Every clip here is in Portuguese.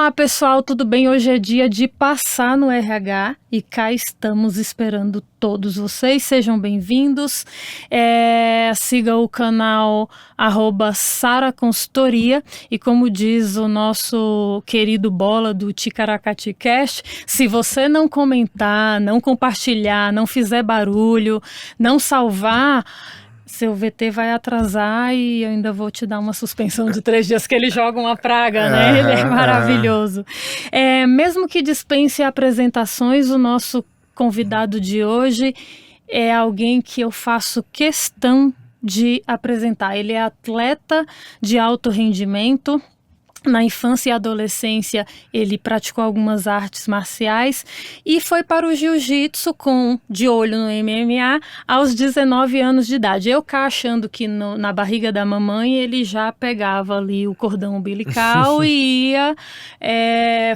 Olá pessoal, tudo bem? Hoje é dia de passar no RH e cá estamos esperando todos vocês, sejam bem-vindos. Siga o canal @saraconsultoria e como diz o nosso querido Bola do Ticaracati Cast, se você não comentar, não compartilhar, não fizer barulho, não salvar, seu VT vai atrasar e eu ainda vou te dar uma suspensão de 3 dias, que ele joga uma praga, né? Ele é maravilhoso. Mesmo que dispense apresentações, o nosso convidado de hoje é alguém que eu faço questão de apresentar. Ele é atleta de alto rendimento. Na infância e adolescência, ele praticou algumas artes marciais e foi para o jiu-jitsu de olho no MMA aos 19 anos de idade. Eu cá achando que na barriga da mamãe ele já pegava ali o cordão umbilical e ia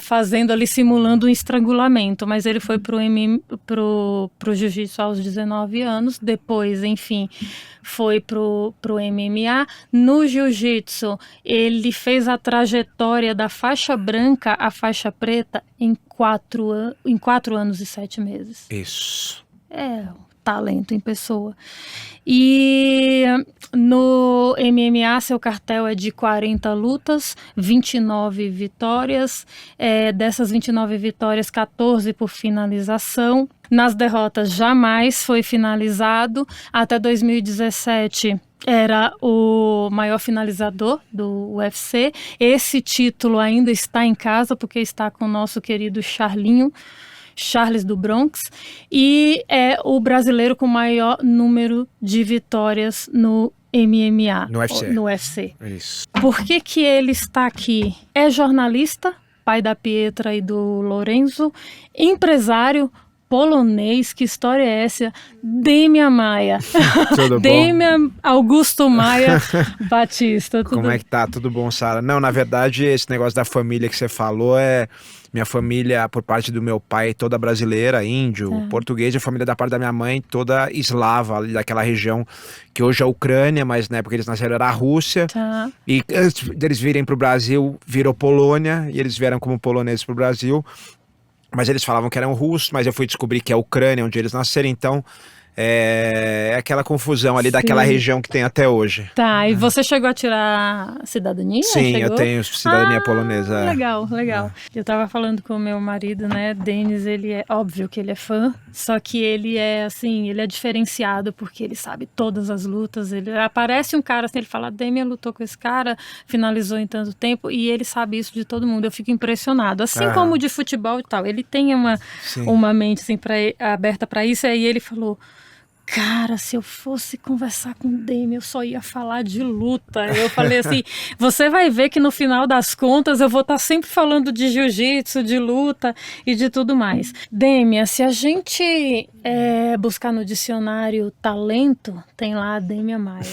fazendo ali, simulando um estrangulamento. Mas ele foi pro jiu-jitsu aos 19 anos, depois, enfim, foi pro MMA. No jiu-jitsu, ele fez a trajetória da faixa branca à faixa preta em 4 anos e 7 meses. Isso. Talento em pessoa. E no MMA, seu cartel é de 40 lutas, 29 vitórias. Dessas 29 vitórias, 14 por finalização. Nas derrotas, jamais foi finalizado. Até 2017, era o maior finalizador do UFC. Esse título ainda está em casa, porque está com o nosso querido Charles do Bronx, e é o brasileiro com maior número de vitórias no MMA. No UFC. Isso. Por que ele está aqui? É jornalista, pai da Pietra e do Lorenzo, empresário polonês. Que história é essa? Demian Maia. Tudo bom? Demian Augusto Maia Batista. Como é que tá? Tudo bom, Sara? Não, na verdade, esse negócio da família que você falou minha família, por parte do meu pai, toda brasileira, índio, português, e a família da parte da minha mãe, toda eslava, ali daquela região que hoje é a Ucrânia, mas na época eles nasceram era a Rússia. Tá. E antes deles virem pro Brasil, virou Polônia, e eles vieram como poloneses pro Brasil. Mas eles falavam que eram russos, mas eu fui descobrir que é a Ucrânia, onde eles nasceram, então é aquela confusão ali daquela região que tem até hoje. Tá, e você chegou a tirar cidadania? Sim, chegou? Eu tenho cidadania polonesa. Legal. Eu tava falando com o meu marido, né, Denis, ele é óbvio que ele é fã, só que ele é assim, ele é diferenciado porque ele sabe todas as lutas, ele aparece um cara assim, ele fala, Demian lutou com esse cara, finalizou em tanto tempo, e ele sabe isso de todo mundo, eu fico impressionado, assim como de futebol e tal, ele tem uma mente assim, aberta para isso, e aí ele falou, cara, se eu fosse conversar com o Demian, eu só ia falar de luta. Eu falei assim, você vai ver que no final das contas eu vou estar sempre falando de jiu-jitsu, de luta e de tudo mais. Demian, se a gente buscar no dicionário talento, tem lá Demian Maia.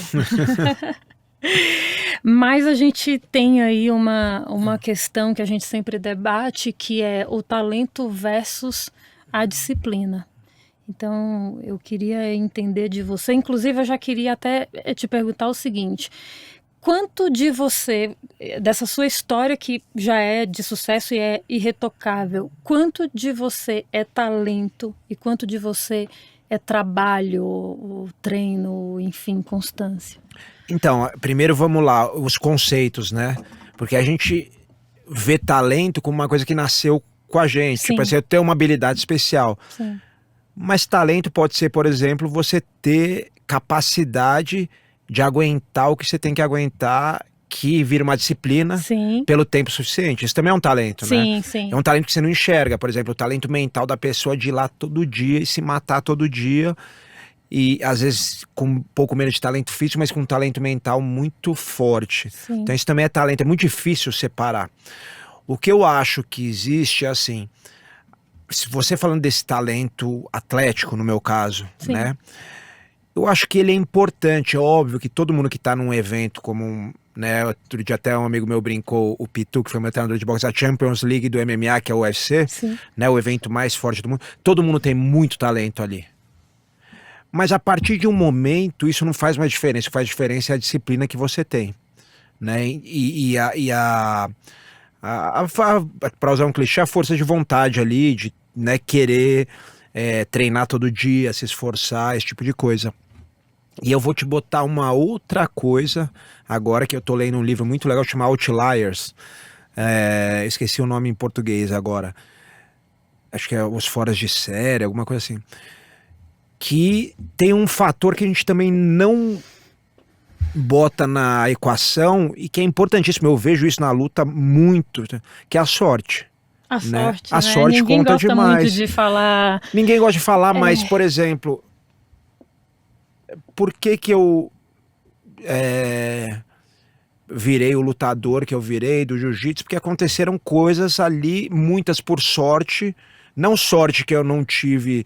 Mas a gente tem aí uma questão que a gente sempre debate, que é o talento versus a disciplina. Então, eu queria entender de você, inclusive eu já queria até te perguntar o seguinte, quanto de você, dessa sua história que já é de sucesso e é irretocável, quanto de você é talento e quanto de você é trabalho, treino, enfim, constância? Então, primeiro vamos lá, os conceitos, né? Porque a gente vê talento como uma coisa que nasceu com a gente, Sim. tipo assim, eu tenho uma habilidade especial. Sim. Mas talento pode ser, por exemplo, você ter capacidade de aguentar o que você tem que aguentar, que vira uma disciplina pelo tempo suficiente. Isso também é um talento, né? Sim. É um talento que você não enxerga, por exemplo, o talento mental da pessoa de ir lá todo dia e se matar todo dia. E às vezes com um pouco menos de talento físico, mas com um talento mental muito forte. Sim. Então isso também é talento, é muito difícil separar. O que eu acho que existe é assim, se você falando desse talento atlético, no meu caso, né? Eu acho que ele é importante, é óbvio que todo mundo que tá num evento como né, outro dia até um amigo meu brincou, o Pitu, que foi meu treinador de boxe, a Champions League do MMA, que é o UFC, né, o evento mais forte do mundo, todo mundo tem muito talento ali. Mas a partir de um momento, isso não faz mais diferença, o que faz diferença é a disciplina que você tem, né, Para usar um clichê, a força de vontade ali, de, né, querer treinar todo dia, se esforçar, esse tipo de coisa. E eu vou te botar uma outra coisa agora, que eu tô lendo um livro muito legal chamado Outliers. Esqueci o nome em português agora. Acho que é Os Foras de Série, alguma coisa assim. Que tem um fator que a gente também não bota na equação e que é importantíssimo. Eu vejo isso na luta muito, que é a sorte. A Né? sorte, A né? sorte Ninguém conta gosta demais. muito de falar. Ninguém gosta de falar, mas, por exemplo, por que eu virei o lutador que eu virei do jiu-jitsu? Porque aconteceram coisas ali, muitas por sorte. Não sorte que eu não tive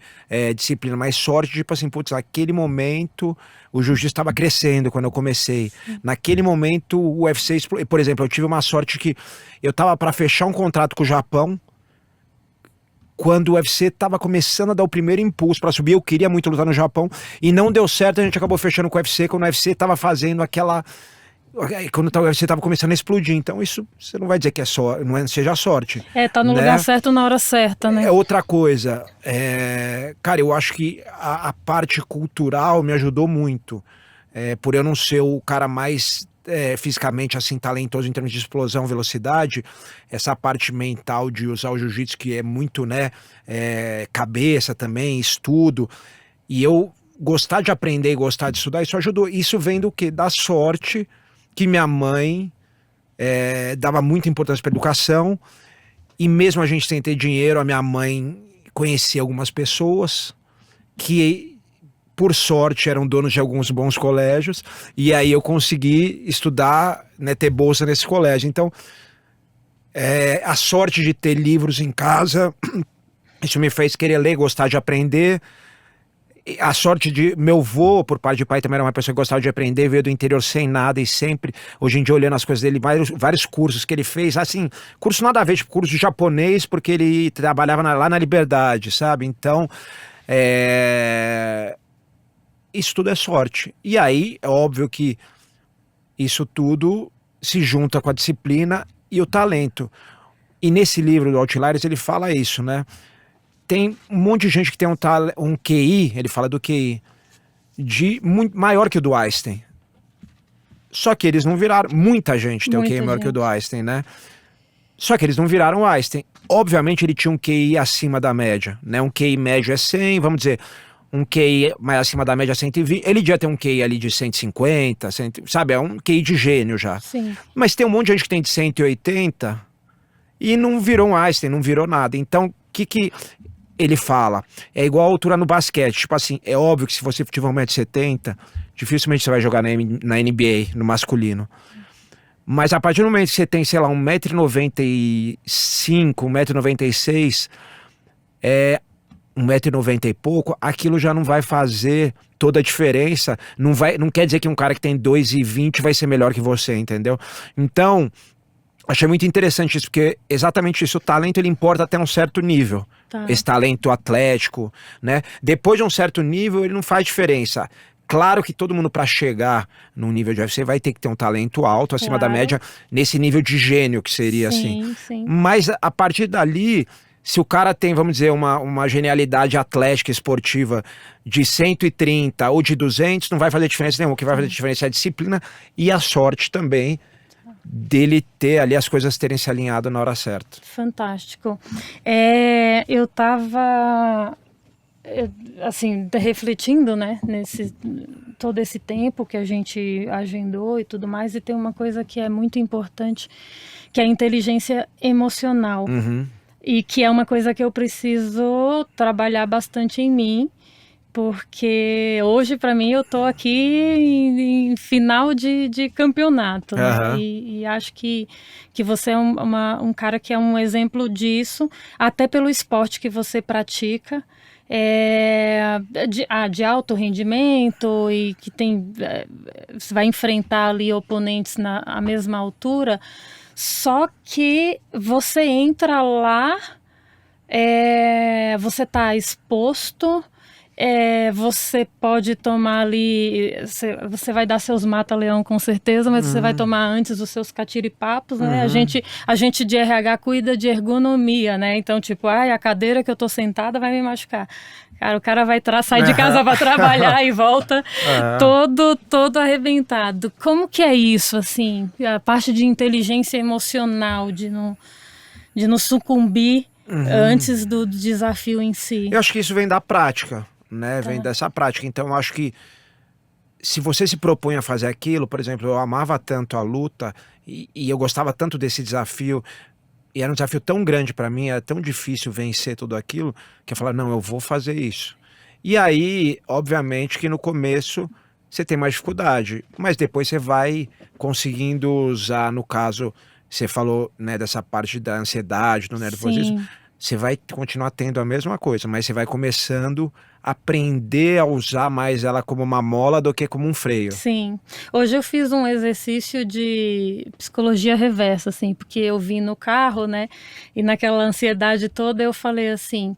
disciplina, mas sorte, tipo assim, putz, naquele momento o jiu-jitsu estava crescendo quando eu comecei. Naquele momento o UFC, por exemplo, eu tive uma sorte que eu tava para fechar um contrato com o Japão, quando o UFC estava começando a dar o primeiro impulso para subir. Eu queria muito lutar no Japão e não deu certo, a gente acabou fechando com o UFC, quando o UFC estava fazendo aquela... Quando o UFC estava começando a explodir. Então isso, você não vai dizer que seja sorte. Tá no lugar certo na hora certa, né? É outra coisa. Cara, eu acho que a parte cultural me ajudou muito. Por eu não ser o cara mais fisicamente assim talentoso em termos de explosão, velocidade, essa parte mental de usar o jiu-jitsu, que é muito, né, cabeça também, estudo, e eu gostar de aprender e gostar de estudar, isso ajudou. Isso vem do quê? Da sorte que minha mãe dava muita importância para educação, e mesmo a gente sem ter dinheiro, a minha mãe conhecia algumas pessoas que, por sorte, eram donos de alguns bons colégios, e aí eu consegui estudar, né, ter bolsa nesse colégio. Então, a sorte de ter livros em casa, isso me fez querer ler, gostar de aprender. A sorte de meu avô, por parte de pai, também era uma pessoa que gostava de aprender, veio do interior sem nada e sempre, hoje em dia, olhando as coisas dele, vários cursos que ele fez, assim, curso nada a ver, tipo curso de japonês, porque ele trabalhava lá na Liberdade, sabe? Então, isso tudo é sorte. E aí, é óbvio que isso tudo se junta com a disciplina e o talento. E nesse livro do Outliers ele fala isso, né? Tem um monte de gente que tem um QI, ele fala do QI, muito maior que o do Einstein. Só que eles não viraram. Muita gente tem um QI maior que o do Einstein, né? Só que eles não viraram Einstein. Obviamente ele tinha um QI acima da média, né? Um QI médio é 100, vamos dizer, um QI mais acima da média é 120. Ele devia ter um QI ali de 150, sabe? É um QI de gênio já. Sim. Mas tem um monte de gente que tem de 180 e não virou um Einstein, não virou nada. Então, o que ele fala? É igual a altura no basquete. Tipo assim, é óbvio que se você tiver 1,70 m, dificilmente você vai jogar na NBA, no masculino. Mas a partir do momento que você tem, sei lá, 1,95 m, 1,96 m, 1,90 m e pouco, aquilo já não vai fazer toda a diferença. Não quer dizer que um cara que tem 2,20 m vai ser melhor que você, entendeu? Então, achei muito interessante isso, porque exatamente isso, o talento ele importa até um certo nível. Tá. Esse talento atlético, né? Depois de um certo nível, ele não faz diferença. Claro que todo mundo, para chegar num nível de UFC, vai ter que ter um talento alto, acima da média, nesse nível de gênio que seria assim. Sim. Mas a partir dali, se o cara tem, vamos dizer, uma genialidade atlética, esportiva de 130 ou de 200, não vai fazer diferença nenhuma. O que vai fazer diferença é a disciplina e a sorte também dele ter ali as coisas terem se alinhado na hora certa. Fantástico. Eu tava assim, refletindo, né, nesse todo esse tempo que a gente agendou e tudo mais, e tem uma coisa que é muito importante, que é a inteligência emocional. E que é uma coisa que eu preciso trabalhar bastante em mim, porque hoje, para mim, eu tô aqui em final de campeonato, né? E acho que você é um cara que é um exemplo disso, até pelo esporte que você pratica, de alto rendimento, e que você vai enfrentar ali oponentes à mesma altura, só que você entra lá, você tá exposto, você pode tomar ali, você vai dar seus mata-leão com certeza, mas você vai tomar antes os seus catiripapos, né? A gente de RH cuida de ergonomia, né? Então, tipo, a cadeira que eu tô sentada vai me machucar. Cara, o cara vai sair de casa para trabalhar e volta todo arrebentado. Como que é isso, assim? A parte de inteligência emocional, de não sucumbir antes do desafio em si. Eu acho que isso vem da prática, né? Vem dessa prática. Então, eu acho que se você se propõe a fazer aquilo, por exemplo, eu amava tanto a luta e eu gostava tanto desse desafio, e era um desafio tão grande para mim, era tão difícil vencer tudo aquilo, que eu falava, não, eu vou fazer isso. E aí, obviamente que no começo você tem mais dificuldade, mas depois você vai conseguindo usar, no caso, você falou, né, dessa parte da ansiedade, do nervosismo, Sim. você vai continuar tendo a mesma coisa, mas você vai começando a aprender a usar mais ela como uma mola do que como um freio. Sim. Hoje eu fiz um exercício de psicologia reversa, assim, porque eu vim no carro, né? E naquela ansiedade toda eu falei assim: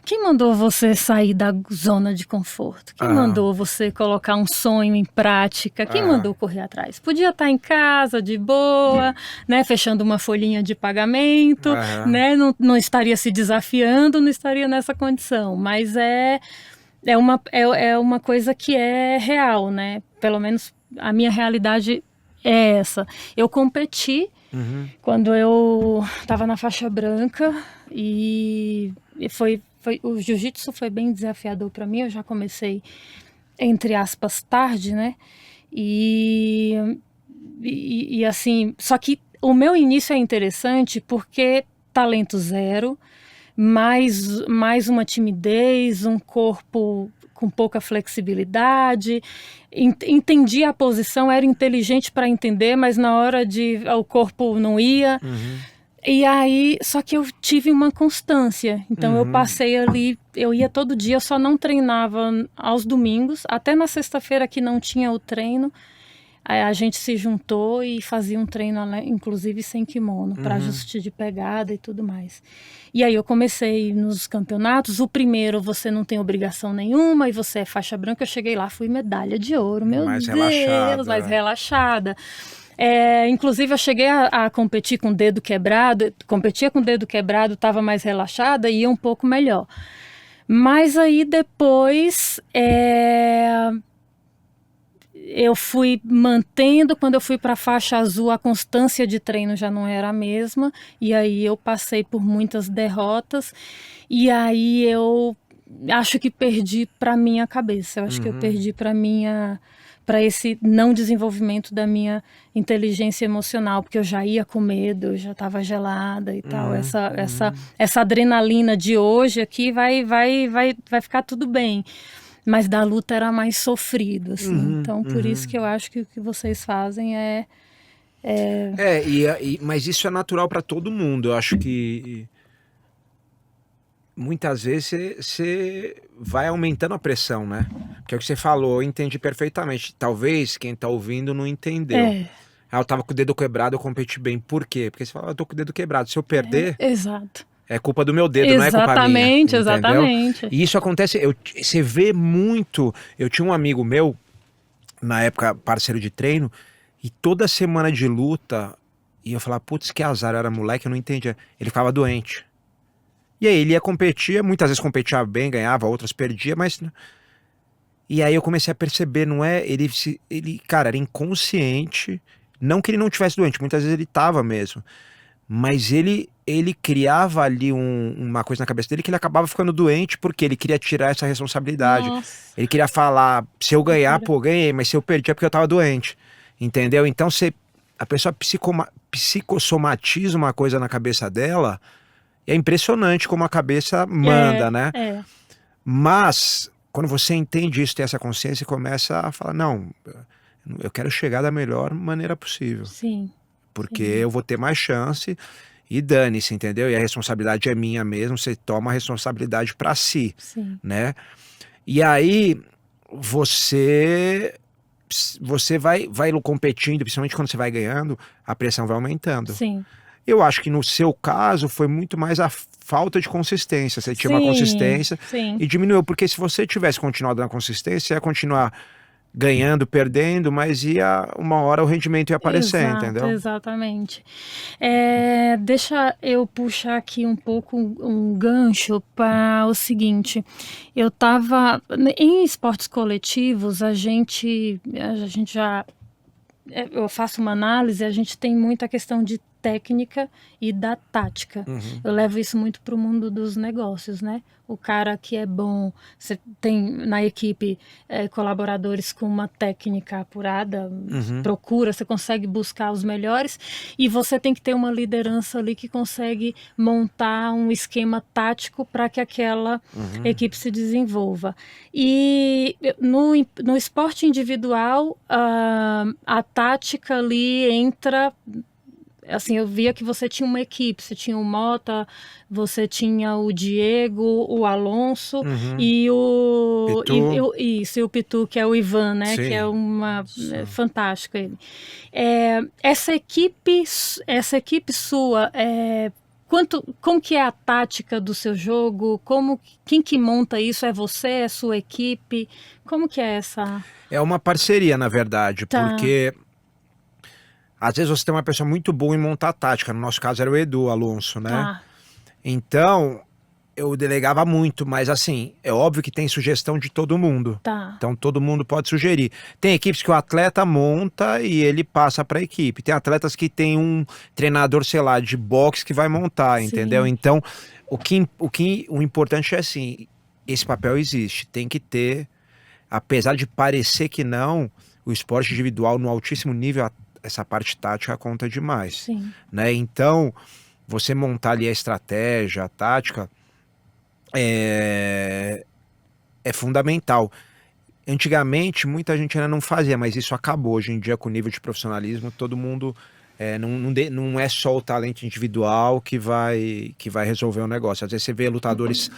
quem mandou você sair da zona de conforto? Quem mandou você colocar um sonho em prática? Quem mandou correr atrás? Podia estar em casa, de boa, né? Fechando uma folhinha de pagamento, né? Não estaria se desafiando, não estaria nessa condição. Mas é uma coisa que é real, né? Pelo menos a minha realidade é essa. Eu competi quando eu estava na faixa branca e o jiu-jitsu foi bem desafiador para mim. Eu já comecei, entre aspas, tarde, né? E assim, só que o meu início é interessante porque talento zero, mais uma timidez, um corpo com pouca flexibilidade. Entendi a posição, era inteligente para entender, mas na hora o corpo não ia. E aí, só que eu tive uma constância. Então eu passei ali, eu ia todo dia, eu só não treinava aos domingos, até na sexta-feira que não tinha o treino. Aí a gente se juntou e fazia um treino, inclusive sem kimono, para ajuste de pegada e tudo mais. E aí eu comecei nos campeonatos. O primeiro você não tem obrigação nenhuma e você é faixa branca. Eu cheguei lá, fui medalha de ouro, meu Mais Deus, relaxada. mais relaxada. Inclusive eu cheguei a competir com o dedo quebrado, competia com o dedo quebrado, estava mais relaxada e ia um pouco melhor. Mas aí depois eu fui mantendo. Quando eu fui para a faixa azul, a constância de treino já não era a mesma, e aí eu passei por muitas derrotas, e aí eu acho que perdi para minha cabeça, eu acho que eu perdi para esse não desenvolvimento da minha inteligência emocional, porque eu já ia com medo, eu já estava gelada e tal. Essa adrenalina de hoje aqui vai ficar tudo bem. Mas da luta era mais sofrido, assim. Então, por isso que eu acho que o que vocês fazem mas isso é natural para todo mundo. Eu acho que muitas vezes você vai aumentando a pressão, né? Que é o que você falou, eu entendi perfeitamente. Talvez quem tá ouvindo não entendeu. Eu tava com o dedo quebrado, eu competi bem. Por quê? Porque você fala, eu tô com o dedo quebrado. Se eu perder... Exato. É culpa do meu dedo, não é culpa minha. Exatamente. E isso acontece, você vê muito. Eu tinha um amigo meu, na época parceiro de treino, e toda semana de luta, e eu falava, putz, que azar, eu era moleque, eu não entendia. Ele ficava doente. E aí ele ia competir, muitas vezes competia bem, ganhava, outras perdia, mas... E aí eu comecei a perceber, não é? Ele cara, era inconsciente. Não que ele não tivesse doente, muitas vezes ele tava mesmo. Mas ele criava ali uma coisa na cabeça dele que ele acabava ficando doente porque ele queria tirar essa responsabilidade. Nossa. Ele queria falar, se eu ganhar, pô, ganhei, mas se eu perdi é porque eu tava doente. Entendeu? Então a pessoa psicossomatiza uma coisa na cabeça dela, e é impressionante como a cabeça manda, né? Mas quando você entende isso, tem essa consciência e começa a falar, não, eu quero chegar da melhor maneira possível. Sim. Porque eu vou ter mais chance e dane-se, entendeu? E a responsabilidade é minha mesmo, você toma a responsabilidade para si, né? E aí você vai competindo, principalmente quando você vai ganhando, a pressão vai aumentando. Sim. Eu acho que no seu caso foi muito mais a falta de consistência. Você tinha uma Sim, consistência sim. e diminuiu, porque se você tivesse continuado na consistência, ia continuar ganhando, perdendo, mas uma hora o rendimento ia aparecer, Exato, entendeu? exatamente. Deixa eu puxar aqui um pouco um gancho para o seguinte. Eu estava em esportes coletivos, a gente já eu faço uma análise, a gente tem muita questão de técnica e da tática. Uhum. Eu levo isso muito para o mundo dos negócios, né? O cara que é bom, você tem na equipe colaboradores com uma técnica apurada, procura, você consegue buscar os melhores, e você tem que ter uma liderança ali que consegue montar um esquema tático para que aquela equipe se desenvolva. E no esporte individual, a tática ali entra. Assim, eu via que você tinha uma equipe, você tinha o Mota, você tinha o Diego, o Alonso e o Pitu. e o Pitu, que é o Ivan, né? Sim. Que é fantástico ele. Essa equipe sua, como que é a tática do seu jogo? Quem que monta isso? É você? É sua equipe? Como que é essa? É uma parceria, na verdade, Tá. porque às vezes você tem uma pessoa muito boa em montar tática. No nosso caso era o Edu Alonso, né? Tá. Então, eu delegava muito, mas assim, é óbvio que tem sugestão de todo mundo. Tá. Então todo mundo pode sugerir. Tem equipes que o atleta monta e ele passa para a equipe. Tem atletas que tem um treinador, sei lá, de boxe que vai montar, Sim. entendeu? Então, o importante é assim, esse papel existe, tem que ter, apesar de parecer que não, o esporte individual no altíssimo nível, essa parte tática conta demais. Sim. Né? Então, você montar ali a estratégia, a tática, é fundamental. Antigamente, muita gente ainda não fazia, mas isso acabou. Hoje em dia, com o nível de profissionalismo, todo mundo... não é só o talento individual que vai resolver o negócio. Às vezes você vê lutadores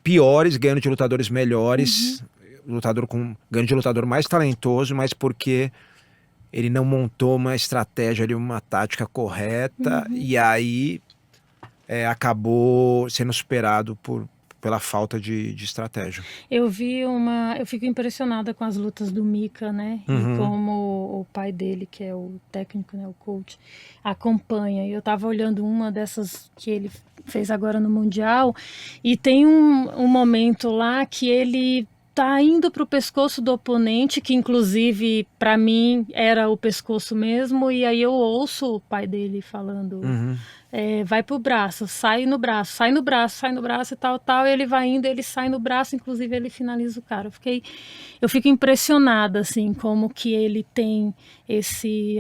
piores ganhando de lutadores melhores, ganhando de lutador mais talentoso, mas porque ele não montou uma estratégia ali, uma tática correta, e aí acabou sendo superado pela falta de estratégia. Eu fico impressionada com as lutas do Mika, né? E como o pai dele, que é o técnico, né, o coach, acompanha. E eu tava olhando uma dessas que ele fez agora no Mundial, e tem um momento lá que ele tá indo pro pescoço do oponente, que inclusive para mim era o pescoço mesmo, e aí eu ouço o pai dele falando... vai pro braço, sai no braço, sai no braço, sai no braço e tal, e ele vai indo, ele sai no braço, inclusive ele finaliza o cara. Eu fico impressionada, assim, como que ele tem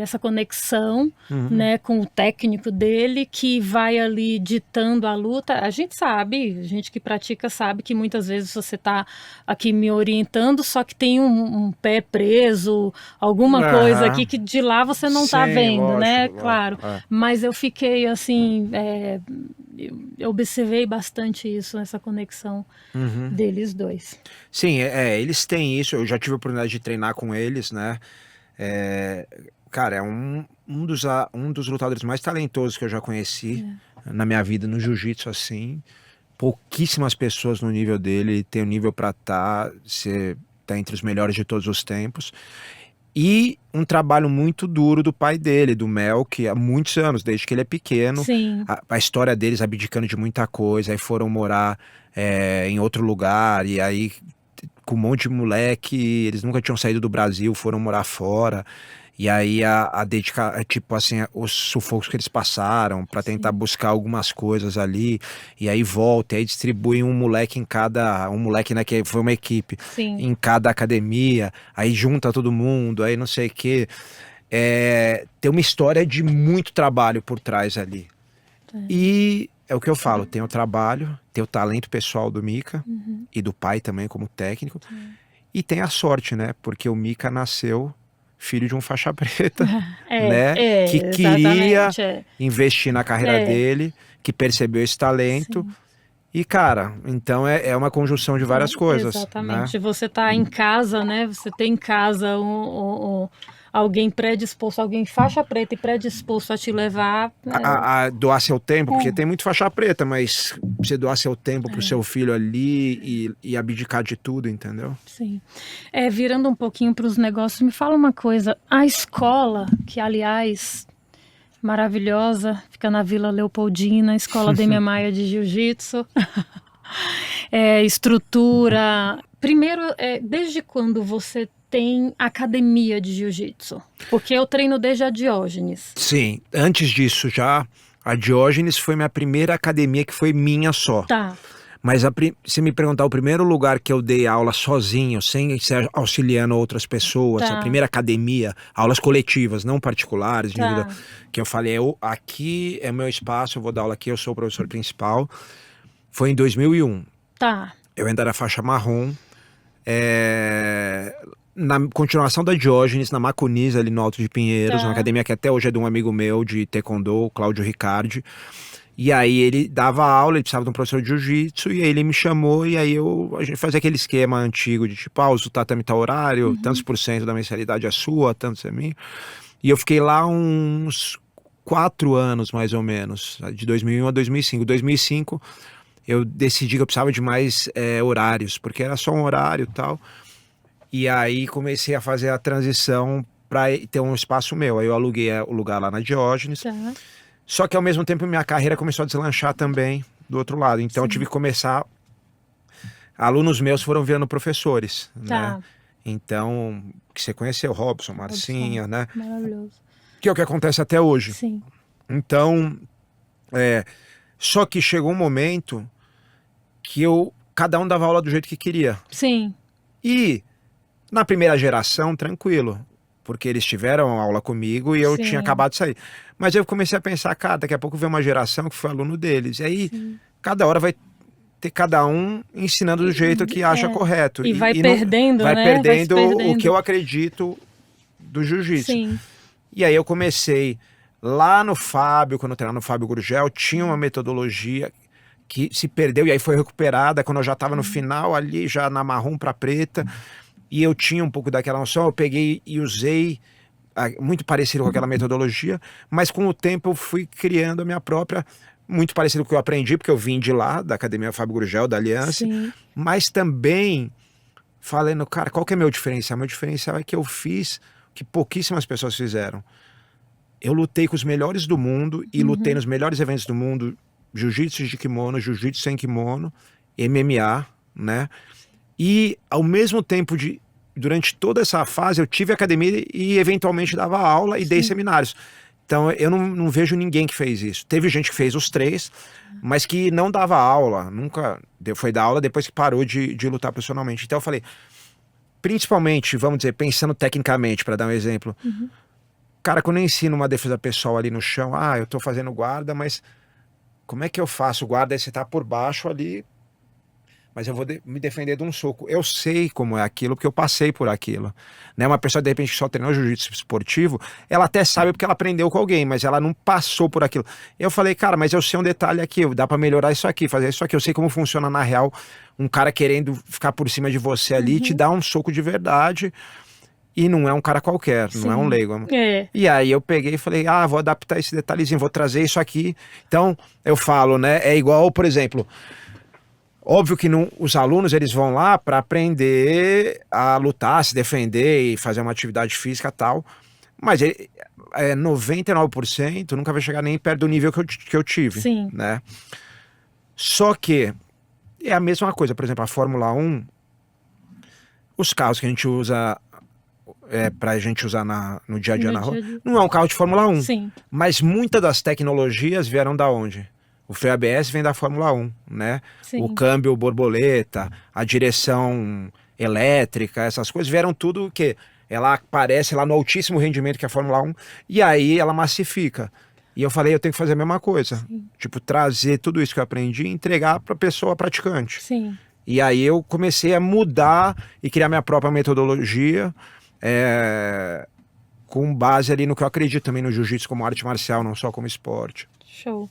essa conexão, né, com o técnico dele, que vai ali ditando a luta. A gente sabe, a gente que pratica sabe que muitas vezes você tá aqui me orientando, só que tem um pé preso, alguma coisa aqui que de lá você não tá vendo, lógico, né? Claro. Mas eu fiquei assim, eu observei bastante isso, essa conexão deles dois. Sim, eles têm isso. Eu já tive a oportunidade de treinar com eles, né? Cara, é um dos lutadores mais talentosos que eu já conheci na minha vida no jiu-jitsu, assim. Pouquíssimas pessoas no nível dele, tem o nível para tá entre os melhores de todos os tempos. E um trabalho muito duro do pai dele, do Mel, que há muitos anos, desde que ele é pequeno. Sim. A história deles abdicando de muita coisa, aí foram morar em outro lugar, e aí com um monte de moleque, eles nunca tinham saído do Brasil, foram morar fora. E aí tipo assim, os sufocos que eles passaram para tentar buscar algumas coisas ali, e aí volta, e aí distribui um moleque, né, que foi uma equipe, em cada academia, aí junta todo mundo, aí não sei o que. Tem uma história de muito trabalho por trás ali. E é o que eu falo, tem o trabalho, tem o talento pessoal do Mika, e do pai também como técnico, e tem a sorte, né, porque o Mika nasceu filho de um faixa preta, né? Que queria investir na carreira dele, que percebeu esse talento. E, cara, então é uma conjunção de várias coisas. Exatamente. Né? Você tá em casa, né? Você tem em casa alguém predisposto, alguém faixa preta e predisposto a te levar... A doar seu tempo, porque tem muito faixa preta, mas você doar seu tempo pro seu filho ali e abdicar de tudo, entendeu? Sim. Virando um pouquinho para os negócios, me fala uma coisa, a escola, que aliás... maravilhosa, fica na Vila Leopoldina, Escola Demian Maia de Jiu-Jitsu. Estrutura. Primeiro, desde quando você tem academia de Jiu-Jitsu? Porque eu treino desde a Diógenes. Sim, antes disso já, a Diógenes foi minha primeira academia que foi minha só. Tá. Mas se me perguntar o primeiro lugar que eu dei aula sozinho, sem ser auxiliando outras pessoas, a primeira academia, aulas coletivas, não particulares, que eu falei, aqui é meu espaço, eu vou dar aula aqui, eu sou o professor principal, foi em 2001. Tá. Eu ainda era faixa marrom, na continuação da Diógenes, na Macuniza, ali no Alto de Pinheiros, uma academia que até hoje é de um amigo meu de taekwondo, o Cláudio Ricardi. E aí ele dava aula, ele precisava de um professor de jiu-jitsu, e aí ele me chamou, e aí a gente fazia aquele esquema antigo de tipo, o tatame tá horário, tantos por cento da mensalidade é sua, tantos é minha. E eu fiquei lá uns 4 anos, mais ou menos, de 2001 a 2005. 2005 eu decidi que eu precisava de mais horários, porque era só um horário e tal. E aí comecei a fazer a transição para ter um espaço meu. Aí eu aluguei o lugar lá na Diógenes. Só que ao mesmo tempo minha carreira começou a deslanchar também do outro lado. Então eu tive que começar... Alunos meus foram virando professores, né? Então, que você conheceu, Robson, Marcinha, né? Maravilhoso. Que é o que acontece até hoje. Sim. Então, só que chegou um momento que cada um dava aula do jeito que queria. Sim. E na primeira geração, tranquilo. Porque eles tiveram aula comigo e eu tinha acabado de sair. Mas eu comecei a pensar, cara, daqui a pouco vem uma geração que foi aluno deles. E aí, cada hora vai ter cada um ensinando do jeito que acha correto. E vai perdendo, vai né? perdendo o que eu acredito do jiu-jitsu. Sim. E aí eu comecei lá no Fábio, quando eu treinava no Fábio Gurgel, tinha uma metodologia que se perdeu e aí foi recuperada quando eu já estava no final ali, já na marrom para preta. E eu tinha um pouco daquela noção, eu peguei e usei muito parecido com aquela metodologia, mas com o tempo eu fui criando a minha própria, muito parecido com o que eu aprendi, porque eu vim de lá, da Academia Fábio Gurgel, da Aliança, mas também falando, cara, qual que é meu diferencial? Meu diferencial é que eu fiz o que pouquíssimas pessoas fizeram. Eu lutei com os melhores do mundo e lutei nos melhores eventos do mundo, jiu-jitsu de kimono, jiu-jitsu sem kimono, MMA, né? E ao mesmo tempo durante toda essa fase eu tive academia e eventualmente dava aula e dei seminários. Então eu não vejo ninguém que fez isso. Teve gente que fez os 3, mas que não dava aula, nunca foi dar aula depois que parou de lutar profissionalmente. Então eu falei, principalmente, vamos dizer, pensando tecnicamente, para dar um exemplo, cara, quando eu ensino uma defesa pessoal ali no chão, eu tô fazendo guarda, mas como é que eu faço guarda? Aí você tá por baixo ali, mas eu vou me defender de um soco. Eu sei como é aquilo, porque eu passei por aquilo. Né? Uma pessoa, de repente, que só treinou jiu-jitsu esportivo, ela até sabe porque ela aprendeu com alguém, mas ela não passou por aquilo. Eu falei, cara, mas eu sei um detalhe aqui, dá pra melhorar isso aqui, fazer isso aqui. Eu sei como funciona na real, um cara querendo ficar por cima de você ali, te dá um soco de verdade, e não é um cara qualquer, não é um leigo. E aí eu peguei e falei, vou adaptar esse detalhezinho, vou trazer isso aqui. Então, eu falo, né, é igual, por exemplo... Óbvio que os alunos eles vão lá para aprender a lutar, se defender e fazer uma atividade física e tal, mas 99% nunca vai chegar nem perto do nível que eu tive. Sim. Né? Só que é a mesma coisa, por exemplo, a Fórmula 1, os carros que a gente usa pra gente usar no dia a dia na rua, não é um carro de Fórmula 1, Sim. Mas muitas das tecnologias vieram da onde? O freio ABS vem da Fórmula 1, né? Sim. O câmbio borboleta, a direção elétrica, essas coisas vieram tudo que ela aparece lá no altíssimo rendimento que é a Fórmula 1 e aí ela massifica. E eu falei, eu tenho que fazer a mesma coisa. Sim. Tipo, trazer tudo isso que eu aprendi e entregar para a pessoa praticante. Sim. E aí eu comecei a mudar e criar minha própria metodologia com base ali no que eu acredito também no jiu-jitsu como arte marcial, não só como esporte. Show.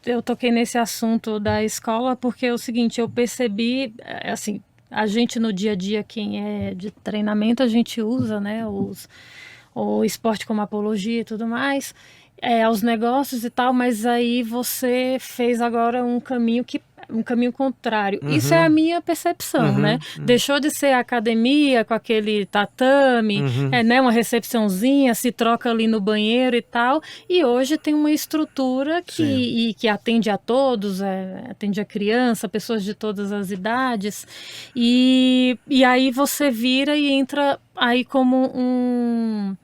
Eu toquei nesse assunto da escola porque é o seguinte, eu percebi, assim, a gente no dia a dia, quem é de treinamento, a gente usa, né, o esporte como apologia e tudo mais, aos negócios e tal, mas aí você fez agora um caminho contrário. Isso é a minha percepção, né? Deixou de ser academia com aquele tatame, né, uma recepçãozinha, se troca ali no banheiro e tal, e hoje tem uma estrutura que atende a todos, atende a criança, pessoas de todas as idades, e aí você vira e entra aí como um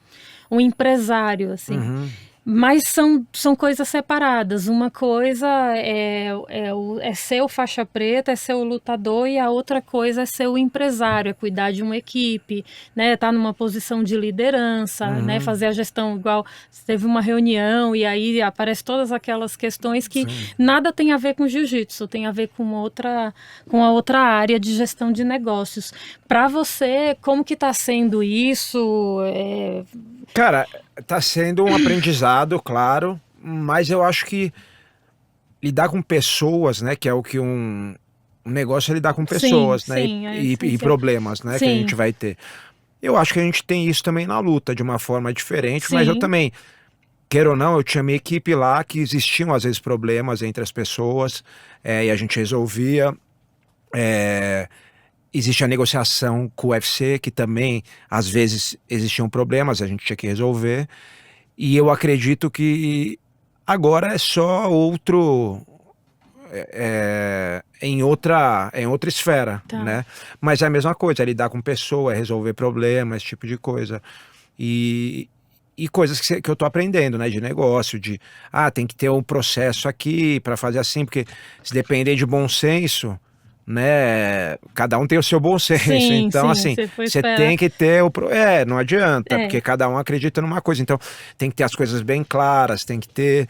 empresário, assim. Mas são coisas separadas. Uma coisa é ser o faixa preta, é ser o lutador, e a outra coisa é ser o empresário, é cuidar de uma equipe, né? Tá numa posição de liderança, né? Fazer a gestão, igual teve uma reunião e aí aparecem todas aquelas questões que nada tem a ver com jiu-jitsu, tem a ver com a outra área de gestão de negócios. Para você, como que tá sendo isso? Cara, tá sendo um aprendizado, claro, mas eu acho que lidar com pessoas, né, que é o que um negócio é lidar com pessoas, né, e problemas, né, que a gente vai ter. Eu acho que a gente tem isso também na luta, de uma forma diferente, mas eu também, queira ou não, eu tinha minha equipe lá que existiam às vezes problemas entre as pessoas, e a gente resolvia. Existe a negociação com o UFC, que também, às vezes, existiam problemas, a gente tinha que resolver. E eu acredito que agora é só em outra esfera, né? Mas é a mesma coisa, é lidar com pessoa, é resolver problemas, esse tipo de coisa. E coisas que eu tô aprendendo, né? De negócio, tem que ter um processo aqui para fazer assim, porque se depender de bom senso, né, cada um tem o seu bom senso, então assim, você tem que ter não adianta, porque cada um acredita numa coisa, então tem que ter as coisas bem claras, tem que ter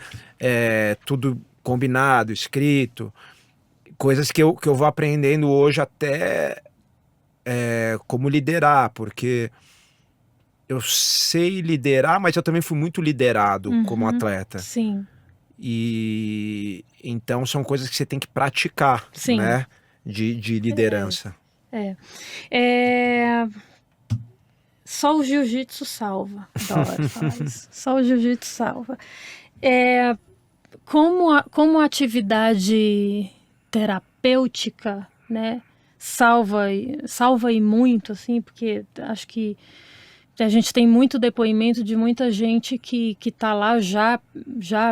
tudo combinado, escrito, coisas que eu vou aprendendo hoje até como liderar, porque eu sei liderar, mas eu também fui muito liderado como atleta. E então são coisas que você tem que praticar, né? De liderança. Só o jiu-jitsu salva. Adoro falar isso. Só o jiu-jitsu salva. Como atividade terapêutica, né? Salva e muito, assim, porque acho que a gente tem muito depoimento de muita gente que está lá, já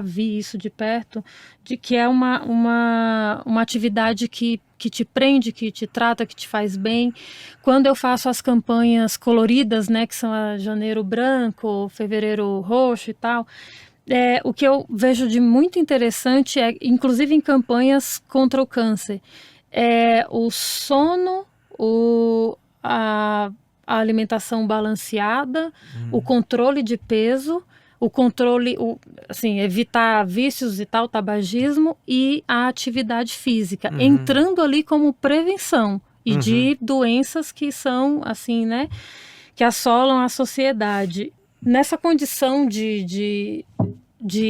vi isso de perto, de que é uma atividade que te prende, que te trata, que te faz bem. Quando eu faço as campanhas coloridas, né, que são a Janeiro Branco, Fevereiro Roxo e tal, o que eu vejo de muito interessante inclusive em campanhas contra o câncer, o sono, a alimentação balanceada, o controle de peso, evitar vícios e tal, tabagismo, e a atividade física, entrando ali como prevenção e de doenças que são, assim, né, que assolam a sociedade. Nessa condição de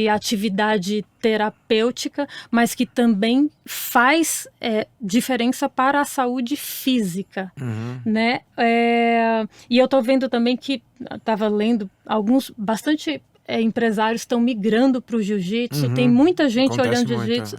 atividade terapêutica, mas que também faz diferença para a saúde física, né? E eu tô vendo também que, estava lendo, bastante empresários estão migrando para o jiu-jitsu, tem muita gente olhando jiu-jitsu,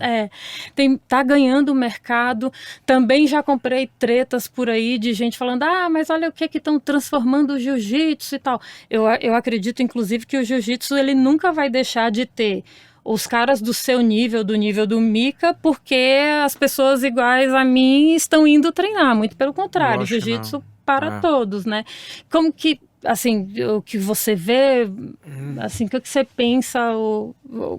tá ganhando mercado. Também já comprei tretas por aí de gente falando, mas olha o que estão transformando o jiu-jitsu e tal. Eu acredito, inclusive, que o jiu-jitsu ele nunca vai deixar de ter os caras do seu nível, do nível do Mika, porque as pessoas iguais a mim estão indo treinar, muito pelo contrário, jiu-jitsu para todos, né? Como que, assim, o que você vê, assim, o que você pensa ou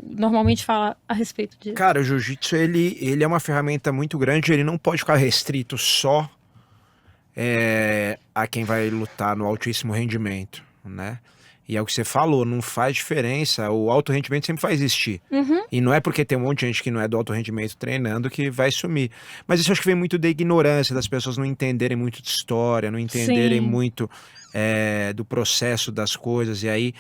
normalmente fala a respeito disso? Cara, o jiu-jitsu, ele é uma ferramenta muito grande, ele não pode ficar restrito só a quem vai lutar no altíssimo rendimento, né? E é o que você falou, não faz diferença, o alto rendimento sempre vai existir. E não é porque tem um monte de gente que não é do alto rendimento treinando que vai sumir. Mas isso acho que vem muito da ignorância, das pessoas não entenderem muito de história, não entenderem muito do processo das coisas. E aí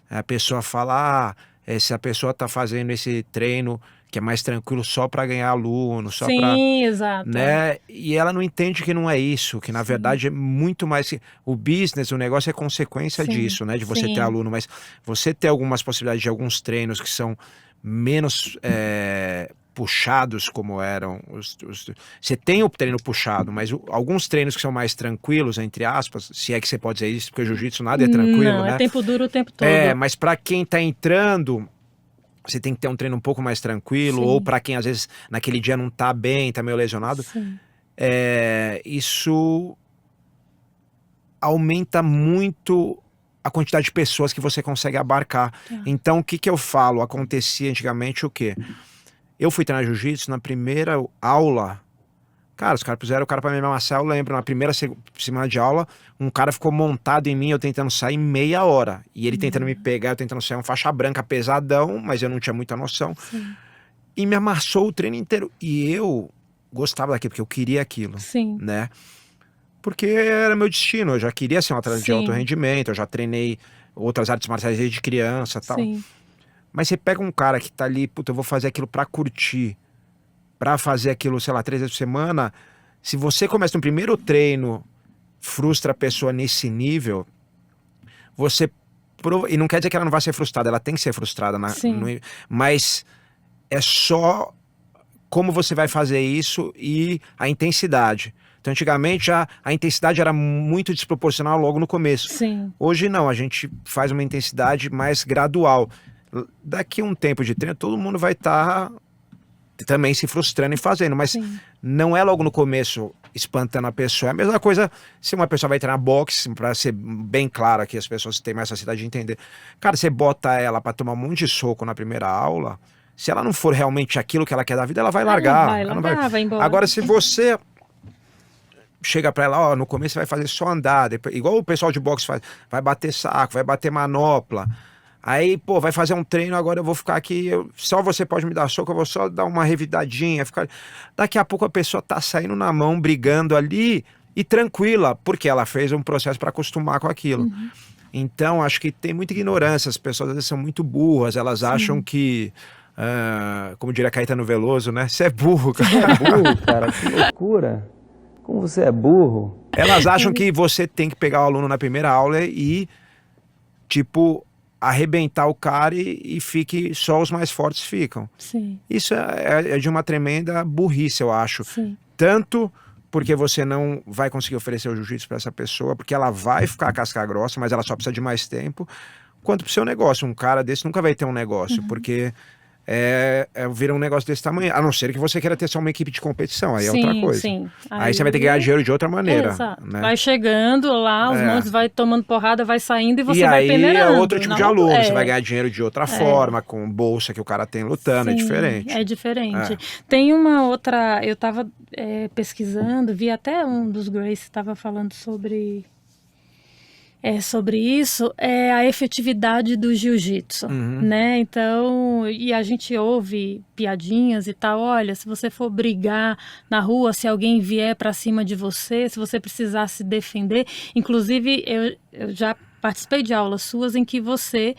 a pessoa fala, se a pessoa tá fazendo esse treino que é mais tranquilo só para ganhar aluno, só para, Sim, exato. né? E ela não entende que não é isso, que na verdade é muito mais o business, o negócio é consequência disso, né? De você ter aluno, mas você ter algumas possibilidades de alguns treinos que são menos puxados como eram você tem o treino puxado, mas alguns treinos que são mais tranquilos, entre aspas, se é que você pode dizer isso, porque o jiu-jitsu nada é tranquilo, não, né? É tempo duro o tempo todo. Mas para quem tá entrando, você tem que ter um treino um pouco mais tranquilo, ou para quem às vezes naquele dia não tá bem, tá meio lesionado, isso aumenta muito a quantidade de pessoas que você consegue abarcar. Então o que eu falo? Acontecia antigamente o quê? Eu fui treinar jiu-jitsu, na primeira aula, cara, os caras puseram o cara pra me amassar, eu lembro, na primeira semana de aula, um cara ficou montado em mim, eu tentando sair meia hora. E ele tentando me pegar, eu tentando sair, um faixa branca pesadão, mas eu não tinha muita noção. E me amassou o treino inteiro. E eu gostava daquilo, porque eu queria aquilo, né? Porque era meu destino, eu já queria ser um atleta de alto rendimento, eu já treinei outras artes marciais desde criança e tal. Mas você pega um cara que tá ali, puta, eu vou fazer aquilo pra curtir, pra fazer aquilo, sei lá, 3 vezes por semana. Se você começa no primeiro treino, frustra a pessoa nesse nível, você... E não quer dizer que ela não vai ser frustrada, ela tem que ser frustrada. Mas é só como você vai fazer isso e a intensidade. Então, antigamente, a intensidade era muito desproporcional logo no começo. Hoje não, a gente faz uma intensidade mais gradual. Daqui a um tempo de treino, todo mundo vai estar também se frustrando e fazendo, mas não é logo no começo espantando a pessoa. É a mesma coisa se uma pessoa vai treinar boxe, para ser bem claro aqui, as pessoas têm mais facilidade de entender. Cara, você bota ela para tomar um monte de soco na primeira aula, se ela não for realmente aquilo que ela quer da vida, ela vai largar. Vai embora. Agora, se você chega pra ela, ó, no começo você vai fazer só andar, depois, igual o pessoal de boxe faz, vai bater saco, vai bater manopla, aí, pô, vai fazer um treino, agora eu vou ficar aqui, só você pode me dar soco, eu vou só dar uma revidadinha, daqui a pouco a pessoa tá saindo na mão, brigando ali, e tranquila, porque ela fez um processo para acostumar com aquilo. Então, acho que tem muita ignorância, as pessoas às vezes são muito burras, elas acham que, como diria Caetano Veloso, né, você é burro, cara. Você é burro, cara, que loucura. Como você é burro. Elas acham que você tem que pegar o aluno na primeira aula e, tipo, arrebentar o cara e fique só os mais fortes ficam. Isso é de uma tremenda burrice, eu acho. Tanto porque você não vai conseguir oferecer o jiu-jitsu para essa pessoa, porque ela vai ficar casca grossa, mas ela só precisa de mais tempo, quanto pro seu negócio. Um cara desse nunca vai ter um negócio, porque... vira um negócio desse tamanho, a não ser que você queira ter só uma equipe de competição, aí é outra coisa. Aí você vai ter que ganhar dinheiro de outra maneira. Né? Vai chegando lá, os montes vai tomando porrada, vai saindo e você vai peneirando. E aí é outro tipo de aluno, você vai ganhar dinheiro de outra forma, com bolsa que o cara tem lutando, é diferente. É diferente. Tem uma outra, eu tava pesquisando, vi até um dos Grace estava falando sobre isso, é a efetividade do jiu-jitsu, né? Então, e a gente ouve piadinhas e tal, olha, se você for brigar na rua, se alguém vier para cima de você, se você precisar se defender, inclusive eu já participei de aulas suas em que você,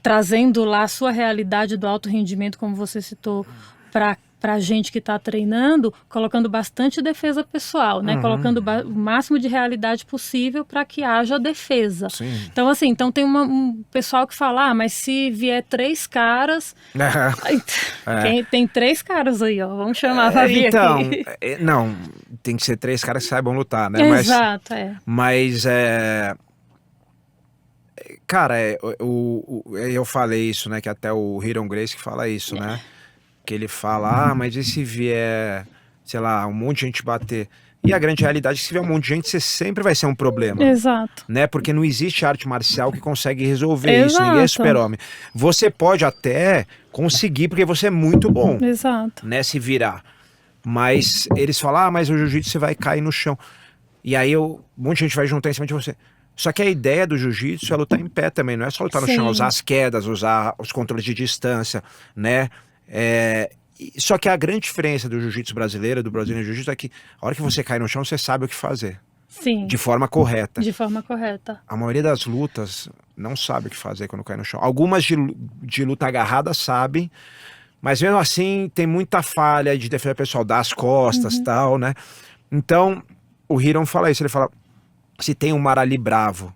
trazendo lá a sua realidade do alto rendimento, como você citou, para gente que está treinando, colocando bastante defesa pessoal, né? Colocando o máximo de realidade possível para que haja defesa. Então, assim, tem um pessoal que fala, mas se vier 3 caras... Tem 3 caras aí, ó, vamos chamar pra vir aqui. Não, tem que ser 3 caras que saibam lutar, né? Exato, Mas cara, eu falei isso, né? Que até o Ryron Gracie que fala isso, né? Que ele fala, mas e se vier, sei lá, um monte de gente bater? E a grande realidade é que se vier um monte de gente, você sempre vai ser um problema. Exato. Né? Porque não existe arte marcial que consegue resolver isso, ninguém é super-homem. Você pode até conseguir, porque você é muito bom. Exato. Né? Se virar. Mas eles falam, mas o jiu-jitsu você vai cair no chão. E aí um monte de gente vai juntar em cima de você. Só que a ideia do jiu-jitsu é lutar em pé também, não é só lutar no chão, usar as quedas, usar os controles de distância, né? Só que a grande diferença do jiu-jitsu brasileiro, do Brazilian Jiu-Jitsu, é que a hora que você cai no chão, você sabe o que fazer. De forma correta. De forma correta. A maioria das lutas não sabe o que fazer quando cai no chão. Algumas de luta agarrada sabem, Mas mesmo assim, tem muita falha de defesa pessoal, das costas e tal, né? Então, o Hiron fala isso, ele fala, se tem um mar ali bravo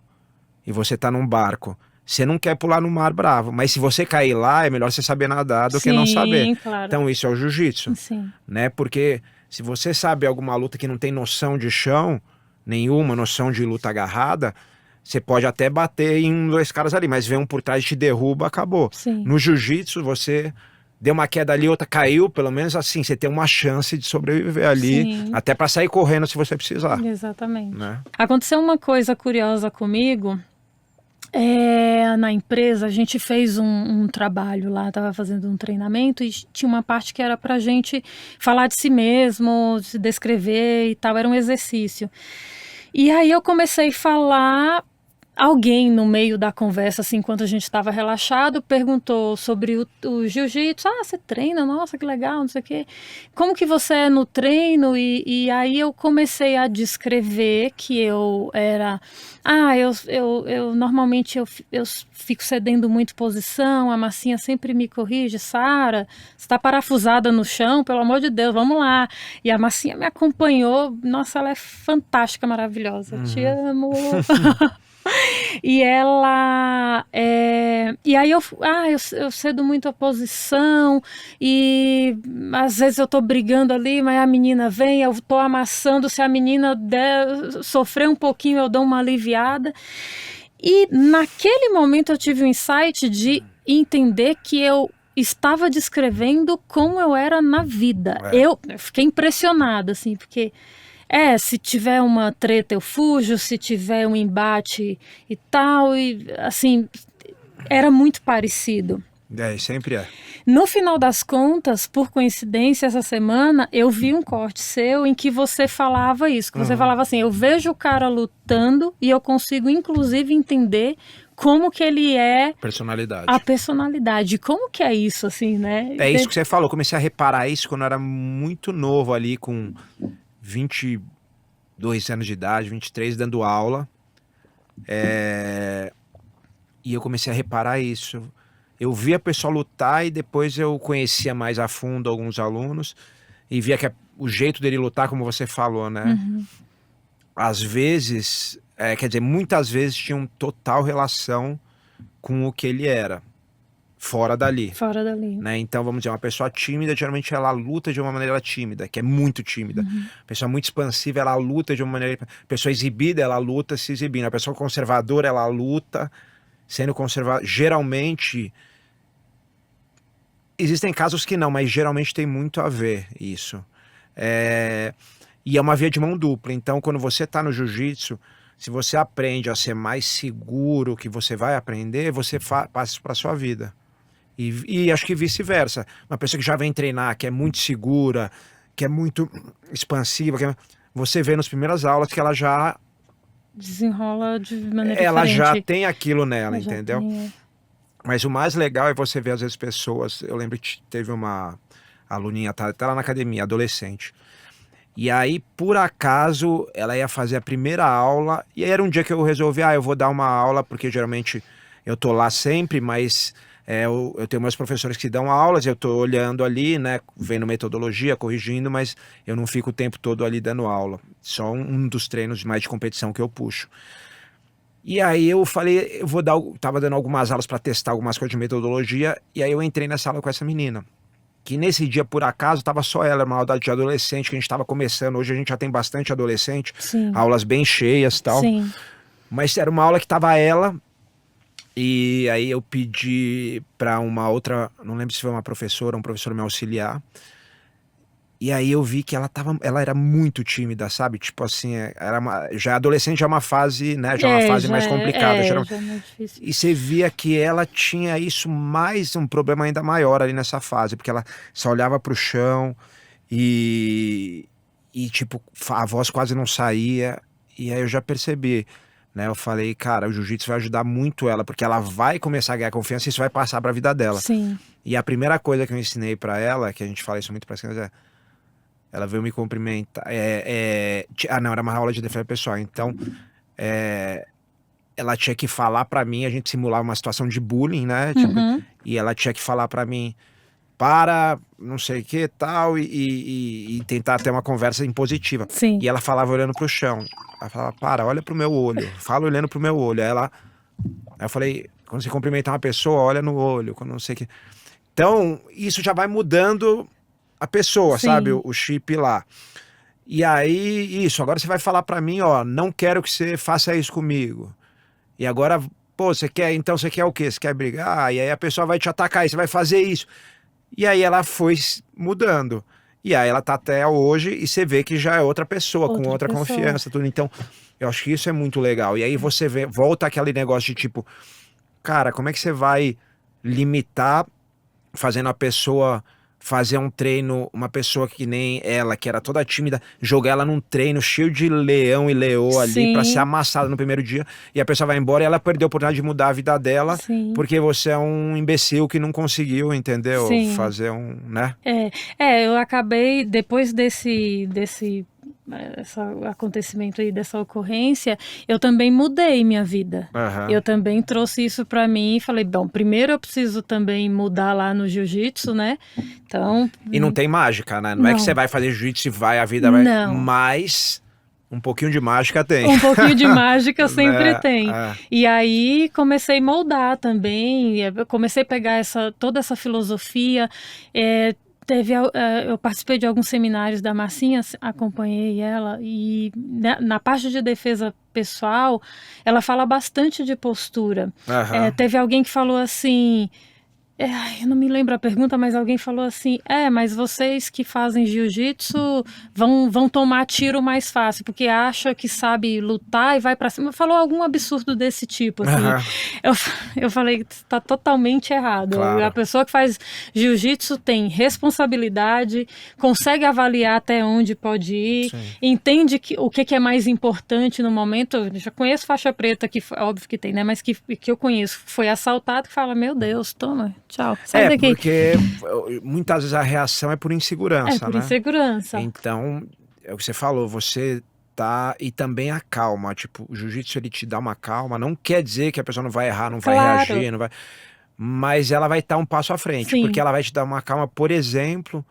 e você tá num barco, você não quer pular no mar bravo, mas se você cair lá, é melhor você saber nadar do que não saber. Claro. Então, isso é o jiu-jitsu, Sim. né? Porque se você sabe alguma luta que não tem noção de chão, nenhuma noção de luta agarrada, você pode até bater em 1, 2 caras ali, mas vem um por trás e te derruba, acabou. Sim. No jiu-jitsu, você deu uma queda ali, outra caiu, pelo menos assim, você tem uma chance de sobreviver ali, Sim. até para sair correndo se você precisar. Exatamente. Né? Aconteceu uma coisa curiosa comigo. Na empresa, a gente fez um trabalho lá, estava fazendo um treinamento e tinha uma parte que era pra gente falar de si mesmo, se descrever e tal, era um exercício. E aí eu comecei a falar, alguém no meio da conversa, assim, enquanto a gente estava relaxado, perguntou sobre o jiu-jitsu. Ah, você treina? Nossa, que legal, não sei o quê. Como que você é no treino? E aí eu comecei a descrever que eu era... eu normalmente eu fico cedendo muito posição, a Marcinha sempre me corrige. Sara, você tá parafusada no chão, pelo amor de Deus, vamos lá. E a Marcinha me acompanhou. Nossa, ela é fantástica, maravilhosa. Te amo. E ela e aí eu cedo muito a posição e às vezes eu tô brigando ali, mas a menina vem, eu tô amassando, se a menina sofrer um pouquinho eu dou uma aliviada. E naquele momento eu tive um insight de entender que eu estava descrevendo como eu era na vida. Eu fiquei impressionada, assim, porque se tiver uma treta eu fujo, se tiver um embate e tal, e assim, era muito parecido. Sempre é. No final das contas, por coincidência, essa semana, eu vi um corte seu em que você falava isso, que você falava assim, eu vejo o cara lutando e eu consigo, inclusive, entender como que ele é... Personalidade. A personalidade. Como que é isso, assim, né? É isso que você falou, eu comecei a reparar isso quando eu era muito novo ali, com 22 anos de idade, 23, dando aula. E eu comecei a reparar isso. Eu via a pessoa lutar e depois eu conhecia mais a fundo alguns alunos e via que o jeito dele lutar, como você falou, né? Às vezes, quer dizer, muitas vezes tinha total relação com o que ele era. Fora dali. Fora dali. Né? Então, vamos dizer, uma pessoa tímida, geralmente ela luta de uma maneira tímida, que é muito tímida. Pessoa muito expansiva, ela luta de uma maneira... Pessoa exibida, ela luta se exibindo. A pessoa conservadora, ela luta sendo conservadora. Geralmente, existem casos que não, mas geralmente tem muito a ver isso. E é uma via de mão dupla. Então, quando você está no jiu-jitsu, se você aprende a ser mais seguro que você vai aprender, você passa isso para sua vida. E acho que vice-versa. Uma pessoa que já vem treinar, que é muito segura, que é muito expansiva, você vê nas primeiras aulas que ela já... desenrola de maneira ela diferente. já tem aquilo nela, entendeu? Mas o mais legal é você ver, às vezes, pessoas... Eu lembro que teve uma aluninha, tá lá na academia, adolescente. E aí, por acaso, ela ia fazer a primeira aula. E aí era um dia que eu resolvi, eu vou dar uma aula, porque geralmente eu tô lá sempre, mas... eu tenho meus professores que dão aulas, eu estou olhando ali, né, vendo metodologia, corrigindo, mas eu não fico o tempo todo ali dando aula. Só um dos treinos mais de competição que eu puxo. E aí eu falei, tava dando algumas aulas para testar algumas coisas de metodologia, e aí eu entrei nessa aula com essa menina. Que nesse dia, por acaso, tava só ela, uma aula de adolescente, que a gente tava começando. Hoje a gente já tem bastante adolescente, Sim. Aulas bem cheias e tal. Sim. Mas era uma aula que tava ela... E aí eu pedi para uma outra, não lembro se foi uma professora, um professor me auxiliar. E aí eu vi que ela era muito tímida, sabe? Tipo assim, já adolescente já é uma fase, né? Já é uma fase mais complicada. Já é mais difícil. E você via que ela tinha isso mais, um problema ainda maior ali nessa fase, porque ela só olhava pro chão e tipo, a voz quase não saía. E aí eu já percebi... Né, eu falei, cara, o jiu-jitsu vai ajudar muito ela, porque ela vai começar a ganhar confiança e isso vai passar para a vida dela. Sim. E a primeira coisa que eu ensinei para ela, que a gente fala isso muito para as crianças, ela veio me cumprimentar. Não, era uma aula de defesa pessoal. Então, ela tinha que falar para mim, a gente simulava uma situação de bullying, né? Tipo, e ela tinha que falar para mim, para, não sei o que tal, e tentar ter uma conversa impositiva. Sim. E ela falava olhando pro chão. Ela falava, olha pro meu olho, fala olhando pro meu olho. Aí eu falei, quando você cumprimentar uma pessoa, olha no olho, quando não sei o que. Então, isso já vai mudando a pessoa, Sim. sabe? O chip lá. E aí, agora você vai falar pra mim, ó, não quero que você faça isso comigo. E agora, pô, você quer o quê? Você quer brigar? E aí a pessoa vai te atacar, e você vai fazer isso. E aí ela foi mudando. E aí ela tá até hoje, e você vê que já é outra pessoa, com outra confiança, tudo. Então, eu acho que isso é muito legal. E aí você volta aquele negócio de tipo, cara, como é que você vai limitar fazendo a pessoa fazer um treino, uma pessoa que nem ela, que era toda tímida, jogar ela num treino cheio de leão e leoa ali pra ser amassada no primeiro dia, e a pessoa vai embora e ela perdeu a oportunidade de mudar a vida dela, porque você é um imbecil que não conseguiu, entendeu? Fazer né? Eu acabei, depois desse acontecimento aí, dessa ocorrência, eu também mudei minha vida. Eu também trouxe isso pra mim e falei, bom, primeiro eu preciso também mudar lá no jiu-jitsu, né? Então... E não tem mágica, né? Não é que você vai fazer jiu-jitsu e a vida vai... Mas um pouquinho de mágica tem. Um pouquinho de mágica sempre tem. E aí comecei a moldar também, eu comecei a pegar toda essa filosofia, eu participei de alguns seminários da Marcinha, acompanhei ela, e na parte de defesa pessoal, ela fala bastante de postura. Teve alguém que falou assim, eu não me lembro a pergunta, mas alguém falou assim, mas vocês que fazem jiu-jitsu vão tomar tiro mais fácil, porque acha que sabe lutar e vai pra cima. Falou algum absurdo desse tipo, assim. Eu falei, tá totalmente errado. Claro. A pessoa que faz jiu-jitsu tem responsabilidade, consegue avaliar até onde pode ir, entende o que é mais importante no momento. Eu já conheço faixa preta, que óbvio que tem, né? Mas que eu conheço, foi assaltado, que fala, meu Deus, toma, tchau, sai daqui. Porque muitas vezes a reação é por insegurança, por né? insegurança. Então, é o que você falou, você tá... E também a calma, tipo, o jiu-jitsu ele te dá uma calma, não quer dizer que a pessoa não vai errar, não vai reagir, não vai... Mas ela vai estar um passo à frente, porque ela vai te dar uma calma, por exemplo,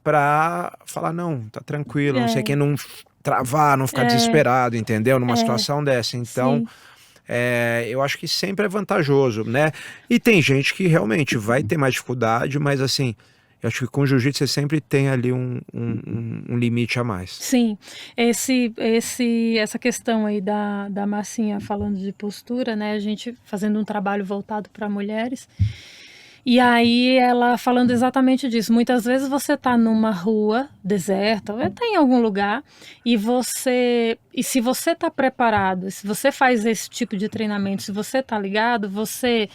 pra falar, não, tá tranquilo, não sei quem, não travar, não ficar desesperado, entendeu? Numa situação dessa, então... eu acho que sempre é vantajoso, né? E tem gente que realmente vai ter mais dificuldade, mas assim, eu acho que com jiu-jitsu você sempre tem ali um limite a mais. Sim, essa questão aí da Marcinha falando de postura, né? A gente fazendo um trabalho voltado para mulheres. E aí ela falando exatamente disso, muitas vezes você tá numa rua deserta, ou tá em algum lugar, e se você tá preparado, se você faz esse tipo de treinamento, se você tá ligado, você...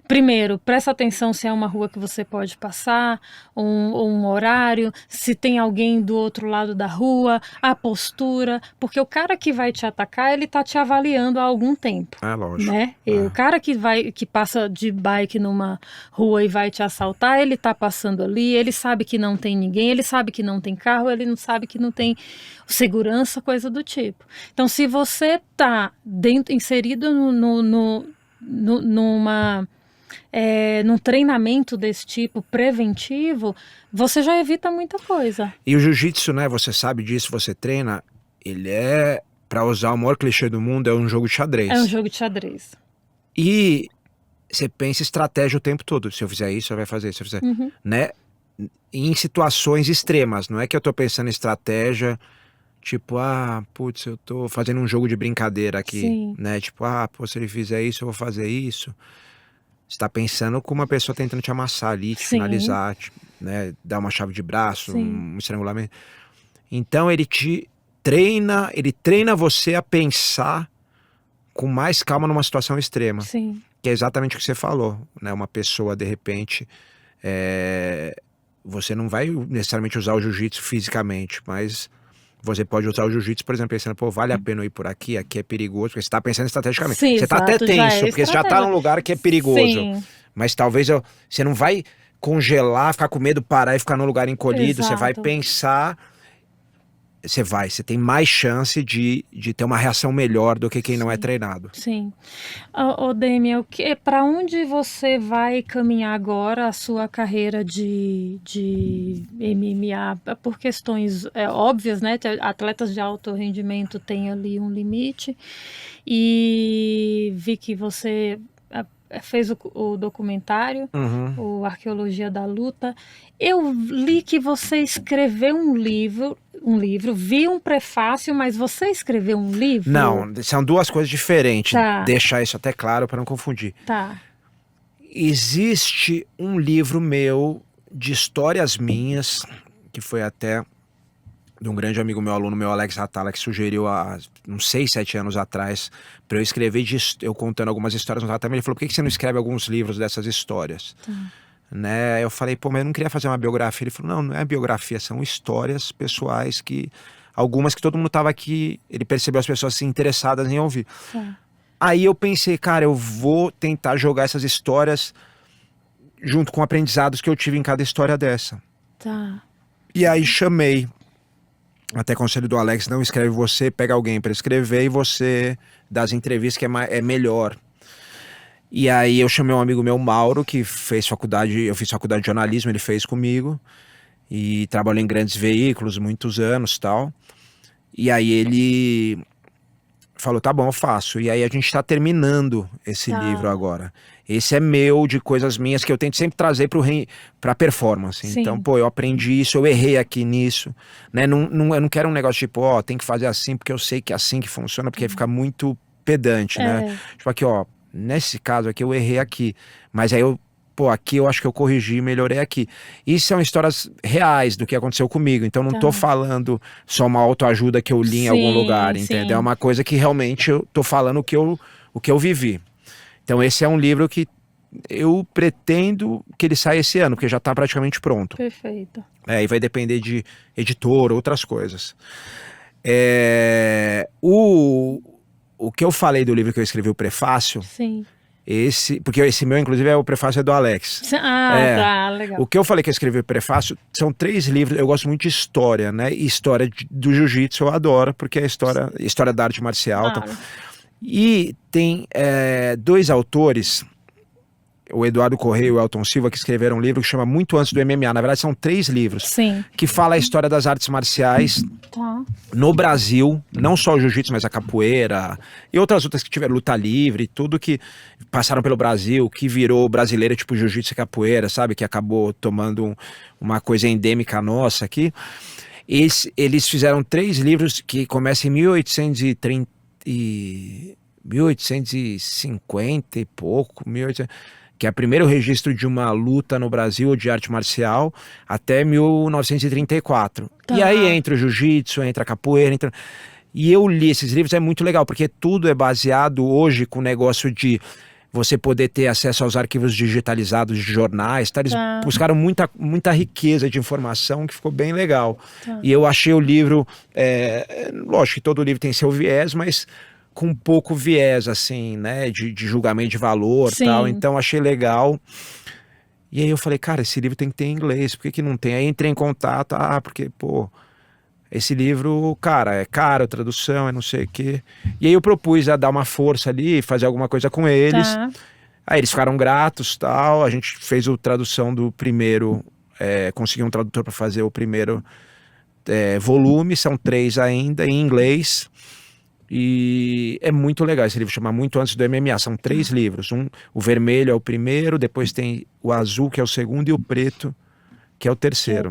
Primeiro, presta atenção se é uma rua que você pode passar, um horário, se tem alguém do outro lado da rua, a postura, porque o cara que vai te atacar, ele tá te avaliando há algum tempo. Lógico. Né? O cara que passa de bike numa rua e vai te assaltar, ele tá passando ali, ele sabe que não tem ninguém, ele sabe que não tem carro, ele não sabe que não tem segurança, coisa do tipo. Então, se você tá inserido num treinamento desse tipo preventivo, você já evita muita coisa. E o jiu-jitsu, né, você sabe disso, você treina, ele pra usar o maior clichê do mundo, é um jogo de xadrez. É um jogo de xadrez. E você pensa estratégia o tempo todo, se eu fizer isso, você vai fazer isso, se eu fizer, né? Em situações extremas, não é que eu tô pensando em estratégia, tipo, putz, eu tô fazendo um jogo de brincadeira aqui, né? Tipo, se ele fizer isso, eu vou fazer isso. Você tá pensando com uma pessoa tentando te amassar ali, te finalizar, né? Dar uma chave de braço, um estrangulamento. Então ele treina você a pensar com mais calma numa situação extrema. Sim. Que é exatamente o que você falou, né? Uma pessoa, de repente, você não vai necessariamente usar o jiu-jitsu fisicamente, mas você pode usar o jiu-jitsu, por exemplo, pensando, vale a pena eu ir por aqui é perigoso, porque você tá pensando estrategicamente. Sim, você tá até tenso, porque você já tá num lugar que é perigoso. Sim. Mas talvez você não vai congelar, ficar com medo, parar e ficar num lugar encolhido. Exato. Você vai pensar você tem mais chance de ter uma reação melhor do que quem não é treinado. Sim. Ô Demian, para onde você vai caminhar agora a sua carreira de MMA? Por questões óbvias, né? Atletas de alto rendimento têm ali um limite. E vi que você fez o documentário, o Arqueologia da Luta. Eu li que você escreveu um livro, vi um prefácio, mas você escreveu um livro? Não, são duas coisas diferentes. Tá. Deixar isso até claro para não confundir. Tá. Existe um livro meu de histórias minhas, que foi até de um grande amigo meu, aluno meu, Alex Atala, que sugeriu há uns 6, 7 anos atrás para eu escrever, eu contando algumas histórias no tratamento. Ele falou, por que você não escreve alguns livros dessas histórias? Né? Eu falei, pô, mas eu não queria fazer uma biografia. Ele falou, não é biografia, são histórias pessoais algumas que todo mundo estava aqui, ele percebeu as pessoas assim, interessadas em ouvir. Aí eu pensei, cara, eu vou tentar jogar essas histórias junto com aprendizados que eu tive em cada história dessa. E aí chamei, até conselho do Alex, não escreve você, pega alguém para escrever e você dá as entrevistas que é melhor. E aí eu chamei um amigo meu, Mauro, que fez faculdade, eu fiz faculdade de jornalismo, ele fez comigo, e trabalhou em grandes veículos, muitos anos e tal. E aí ele falou, tá bom, eu faço. E aí a gente tá terminando esse livro agora. Esse é meu, de coisas minhas, que eu tento sempre trazer pra performance. Sim. Então, pô, eu aprendi isso, eu errei aqui nisso. Né? Eu não quero um negócio tipo, ó, tem que fazer assim, porque eu sei que é assim que funciona, porque fica muito pedante, né? Tipo aqui, ó, nesse caso aqui eu errei aqui. Mas aí aqui eu acho que eu corrigi e melhorei aqui. Isso são histórias reais do que aconteceu comigo. Então não tô falando só uma autoajuda que eu li em algum lugar, entendeu? É uma coisa que realmente eu tô falando o que eu vivi. Então esse é um livro que eu pretendo que ele saia esse ano, porque já tá praticamente pronto. Perfeito. E vai depender de editor, outras coisas. O que eu falei do livro que eu escrevi, o prefácio... Sim. Porque esse meu, inclusive, o prefácio é do Alex. Tá, legal. O que eu falei que eu escrevi o prefácio são 3 livros. Eu gosto muito de história, né? E história do jiu-jitsu eu adoro, porque é história da arte marcial. Então. E tem 2 autores, o Eduardo Correia e o Elton Silva, que escreveram um livro que chama Muito Antes do MMA. Na verdade, são 3 livros. Sim. Que fala a história das artes marciais no Brasil, não só o jiu-jitsu, mas a capoeira e outras que tiveram luta livre, tudo que passaram pelo Brasil, que virou brasileiro, tipo jiu-jitsu e capoeira, sabe? Que acabou tomando uma coisa endêmica nossa aqui. Eles fizeram 3 livros que começam em 1850 e pouco, 1800, que é o primeiro registro de uma luta no Brasil de arte marcial, até 1934. E aí entra o jiu-jitsu, entra a capoeira, E eu li esses livros, é muito legal, porque tudo é baseado hoje com o negócio de você poder ter acesso aos arquivos digitalizados de jornais, tá? Eles buscaram muita riqueza de informação, que ficou bem legal. E eu achei o livro, lógico que todo livro tem seu viés, mas com pouco viés, assim, né, de julgamento de valor e tal, então achei legal. E aí eu falei, cara, esse livro tem que ter em inglês, por que não tem? Aí entrei em contato, porque, esse livro, cara, é caro, tradução, é não sei o quê. E aí eu propus a dar uma força ali, fazer alguma coisa com eles. Aí eles ficaram gratos, tal, a gente fez a tradução do primeiro, conseguiu um tradutor para fazer o primeiro volume, são 3 ainda, em inglês. E é muito legal esse livro, chama Muito Antes do MMA, são 3 livros, o vermelho é o primeiro, depois tem o azul que é o segundo e o preto que é o terceiro.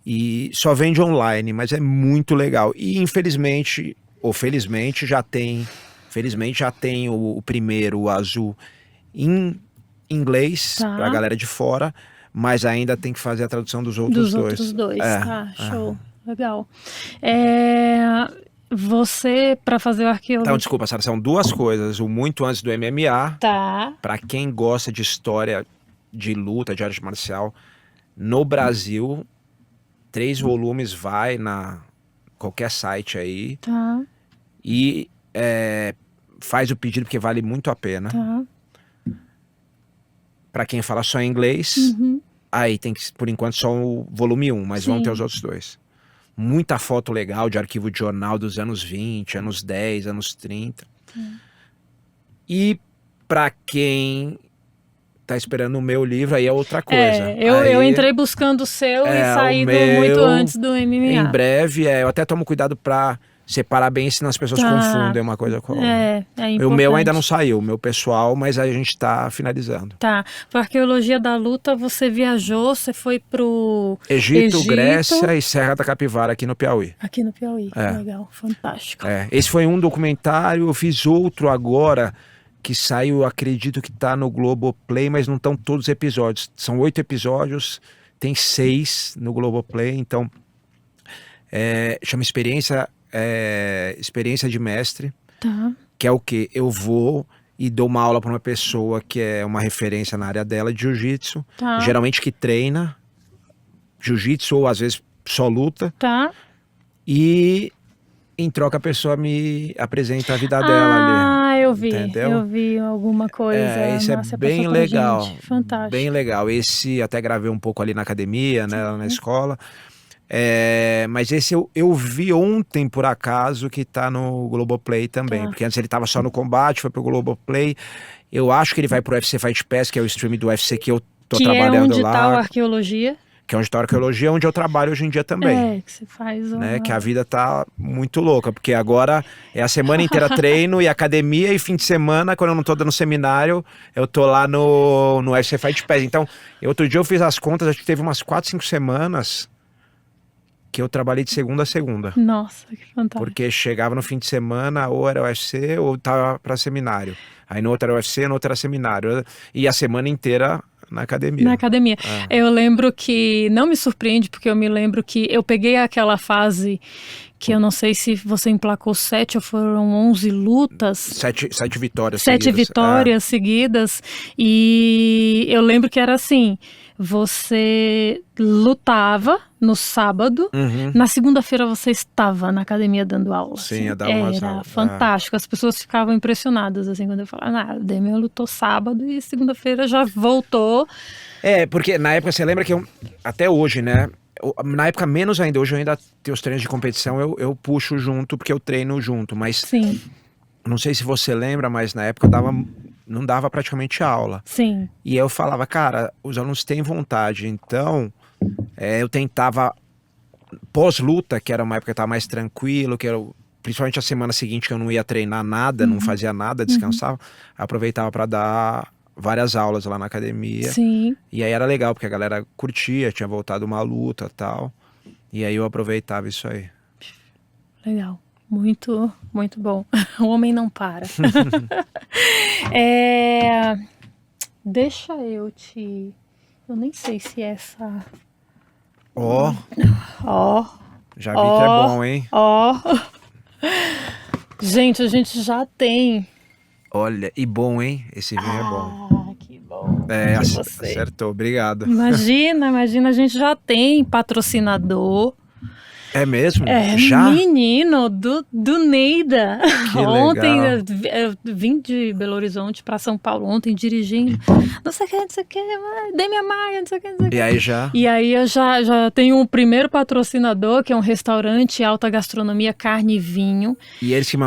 E só vende online, mas é muito legal. E infelizmente, ou felizmente, já tem o primeiro, o azul, em inglês, pra galera de fora, mas ainda tem que fazer a tradução dos outros dois. Show, legal. Você, para fazer o arqueologia... Então, desculpa, Sara, são 2 coisas. O Muito Antes do MMA, para quem gosta de história de luta, de arte marcial, no Brasil, 3 volumes, vai na qualquer site aí. E faz o pedido, porque vale muito a pena. Para quem fala só em inglês, aí tem que, por enquanto, só o volume 1, mas vão ter os outros 2. muita foto legal de arquivo de jornal dos anos 20, anos 10, anos 30. E para quem tá esperando o meu livro, aí é outra coisa. Eu entrei buscando o seu e saí muito antes do MMA. Em breve, eu até tomo cuidado para separar bem, senão as pessoas confundem uma coisa com a outra. É importante. O meu ainda não saiu, o meu pessoal, mas a gente tá finalizando. Tá. Para Arqueologia da Luta, você viajou, você foi pro Egito, Grécia e Serra da Capivara, aqui no Piauí. Aqui no Piauí. Legal, fantástico. Esse foi um documentário, eu fiz outro agora, que saiu, acredito que tá no Globoplay, mas não estão todos os episódios. São 8 episódios, tem 6 no Globoplay, então chama Experiência de Mestre, que é o quê? Eu vou e dou uma aula para uma pessoa que é uma referência na área dela de jiu-jitsu, geralmente que treina jiu-jitsu ou às vezes só luta, e em troca a pessoa me apresenta a vida dela ali. Eu vi, entendeu? Eu vi alguma coisa. Esse é bem legal, fantástico. Bem legal. Esse até gravei um pouco ali na academia, né, lá na escola. Mas esse eu vi ontem, por acaso, que tá no Globoplay também. Porque antes ele tava só no Combate, foi pro Globoplay. Eu acho que ele vai pro UFC Fight Pass, que é o stream do UFC que eu tô trabalhando onde lá. tá a Arqueologia. Que é onde tá a Arqueologia, onde eu trabalho hoje em dia também. Que você faz né? Que a vida tá muito louca, porque agora é a semana inteira treino e academia, e fim de semana, quando eu não tô dando seminário, eu tô lá no UFC Fight Pass. Então, outro dia eu fiz as contas, acho que teve umas 4, 5 semanas que eu trabalhei de segunda a segunda. Nossa, que fantástico. Porque chegava no fim de semana, ou era UFC, ou tava pra seminário. Aí no outro era UFC, no outro era seminário. E a semana inteira na academia. Na academia. Eu lembro que, não me surpreende, porque eu me lembro que eu peguei aquela fase que eu não sei se você emplacou 7 ou foram 11 lutas. 7 vitórias 7 seguidas. Vitórias seguidas. E eu lembro que era assim, você lutava no sábado, na segunda-feira você estava na academia dando aula. Sim, assim. ia dar umas Era aulas. fantástico, as pessoas ficavam impressionadas assim, quando eu falava, o Demian lutou sábado e segunda-feira já voltou. Porque na época, você lembra que até hoje, né, na época menos ainda, hoje eu ainda tenho os treinos de competição, eu puxo junto, porque eu treino junto, mas Sim. Não sei se você lembra, mas na época não dava praticamente aula. Sim. E eu falava, cara, os alunos têm vontade, então eu tentava, pós-luta, que era uma época que eu estava mais tranquilo, que era principalmente a semana seguinte que eu não ia treinar nada, não fazia nada, descansava, aproveitava para dar várias aulas lá na academia. Sim. E aí era legal, porque a galera curtia, tinha voltado uma luta e tal, e aí eu aproveitava isso aí. Legal. Muito, muito bom. O homem não para. Deixa eu te... Eu nem sei se essa... Já vi que é bom, hein? Gente, a gente já tem... Olha, e bom, hein? Esse vinho é bom. Ah, que bom. Acertou, obrigado. Imagina, a gente já tem patrocinador. É mesmo? Já? Menino, do Neida. Que ontem legal. eu vim de Belo Horizonte para São Paulo ontem dirigindo. Não sei o que, Demian Maia, não sei o que. E aí já? E aí eu já tenho um primeiro patrocinador, que é um restaurante alta gastronomia, carne e vinho. E eles que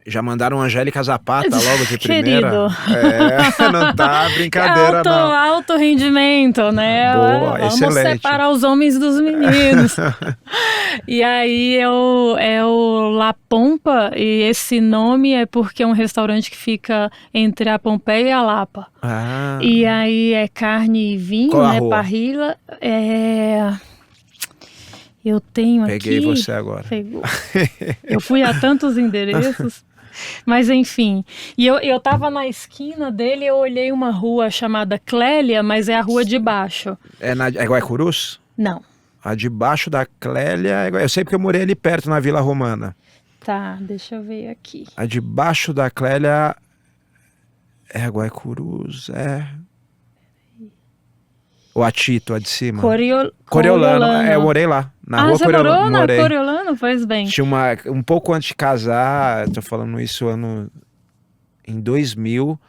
já mandaram Angélica Zapata logo de primeira? Querido. Não tá brincadeira, não. Alto rendimento, né? Boa, Vamos excelente. separar os homens dos meninos. E aí é o La Pompa, e esse nome é porque é um restaurante que fica entre a Pompeia e a Lapa. E aí é carne e vinho, qual né? a rua? Parrilla. Eu tenho Peguei aqui... você agora. Pegou. Eu fui a tantos endereços. Mas enfim, e eu tava na esquina dele, eu olhei uma rua chamada Clélia, mas é a rua de baixo. É Guaicurus? Não. A de baixo da Clélia, eu sei porque eu morei ali perto, na Vila Romana. Tá, deixa eu ver aqui. A de baixo da Clélia é Guaicurus, Ou a Tito, a de cima? Coriolano. Eu morei lá. Na rua você Coriolano. morou na Coriolano? Pois bem. Tinha um pouco antes de casar, tô falando isso em 2000,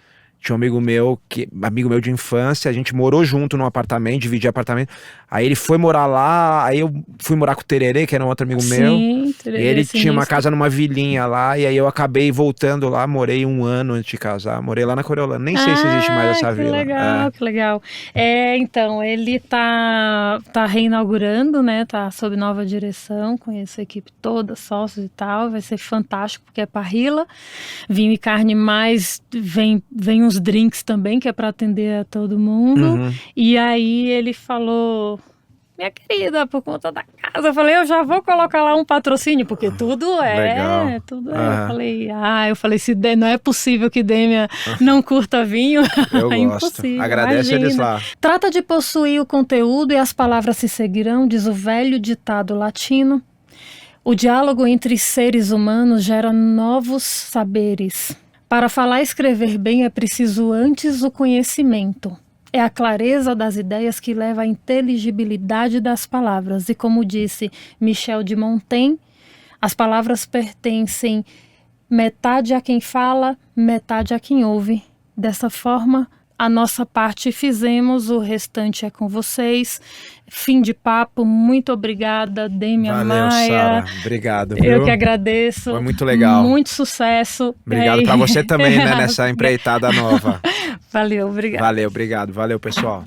Tinha um amigo meu de infância, a gente morou junto num apartamento, dividia apartamento. Aí ele foi morar lá, aí eu fui morar com o Tererê, que era um outro amigo meu. Sim, E ele tinha uma casa numa vilinha lá, e aí eu acabei voltando lá, morei 1 ano antes de casar. Morei lá na Coriolano, nem sei se existe mais essa vila. Que legal. Então, ele tá reinaugurando, né? Tá sob nova direção, conheço a equipe toda, sócios e tal. Vai ser fantástico, porque é parrilla, vinho e carne, mais vem uns drinks também, que é para atender a todo mundo. E aí ele falou: minha querida, por conta da casa, eu falei, eu já vou colocar lá um patrocínio, porque tudo é. Eu falei, se não é possível que Dêmia não curta vinho, eu é gosto. impossível. Agradece eles lá. Trata de possuir o conteúdo e as palavras se seguirão, diz o velho ditado latino. O diálogo entre seres humanos gera novos saberes. Para falar e escrever bem é preciso antes o conhecimento. É a clareza das ideias que leva à inteligibilidade das palavras. E como disse Michel de Montaigne, as palavras pertencem metade a quem fala, metade a quem ouve. Dessa forma, a nossa parte fizemos, o restante é com vocês. Fim de papo, muito obrigada, Dêmia Maia. Valeu, Sara. Obrigado, viu? Eu que agradeço. Foi muito legal. Muito sucesso. Obrigado para você também, né, nessa empreitada nova. Valeu, obrigado. Valeu, obrigado. Valeu, pessoal.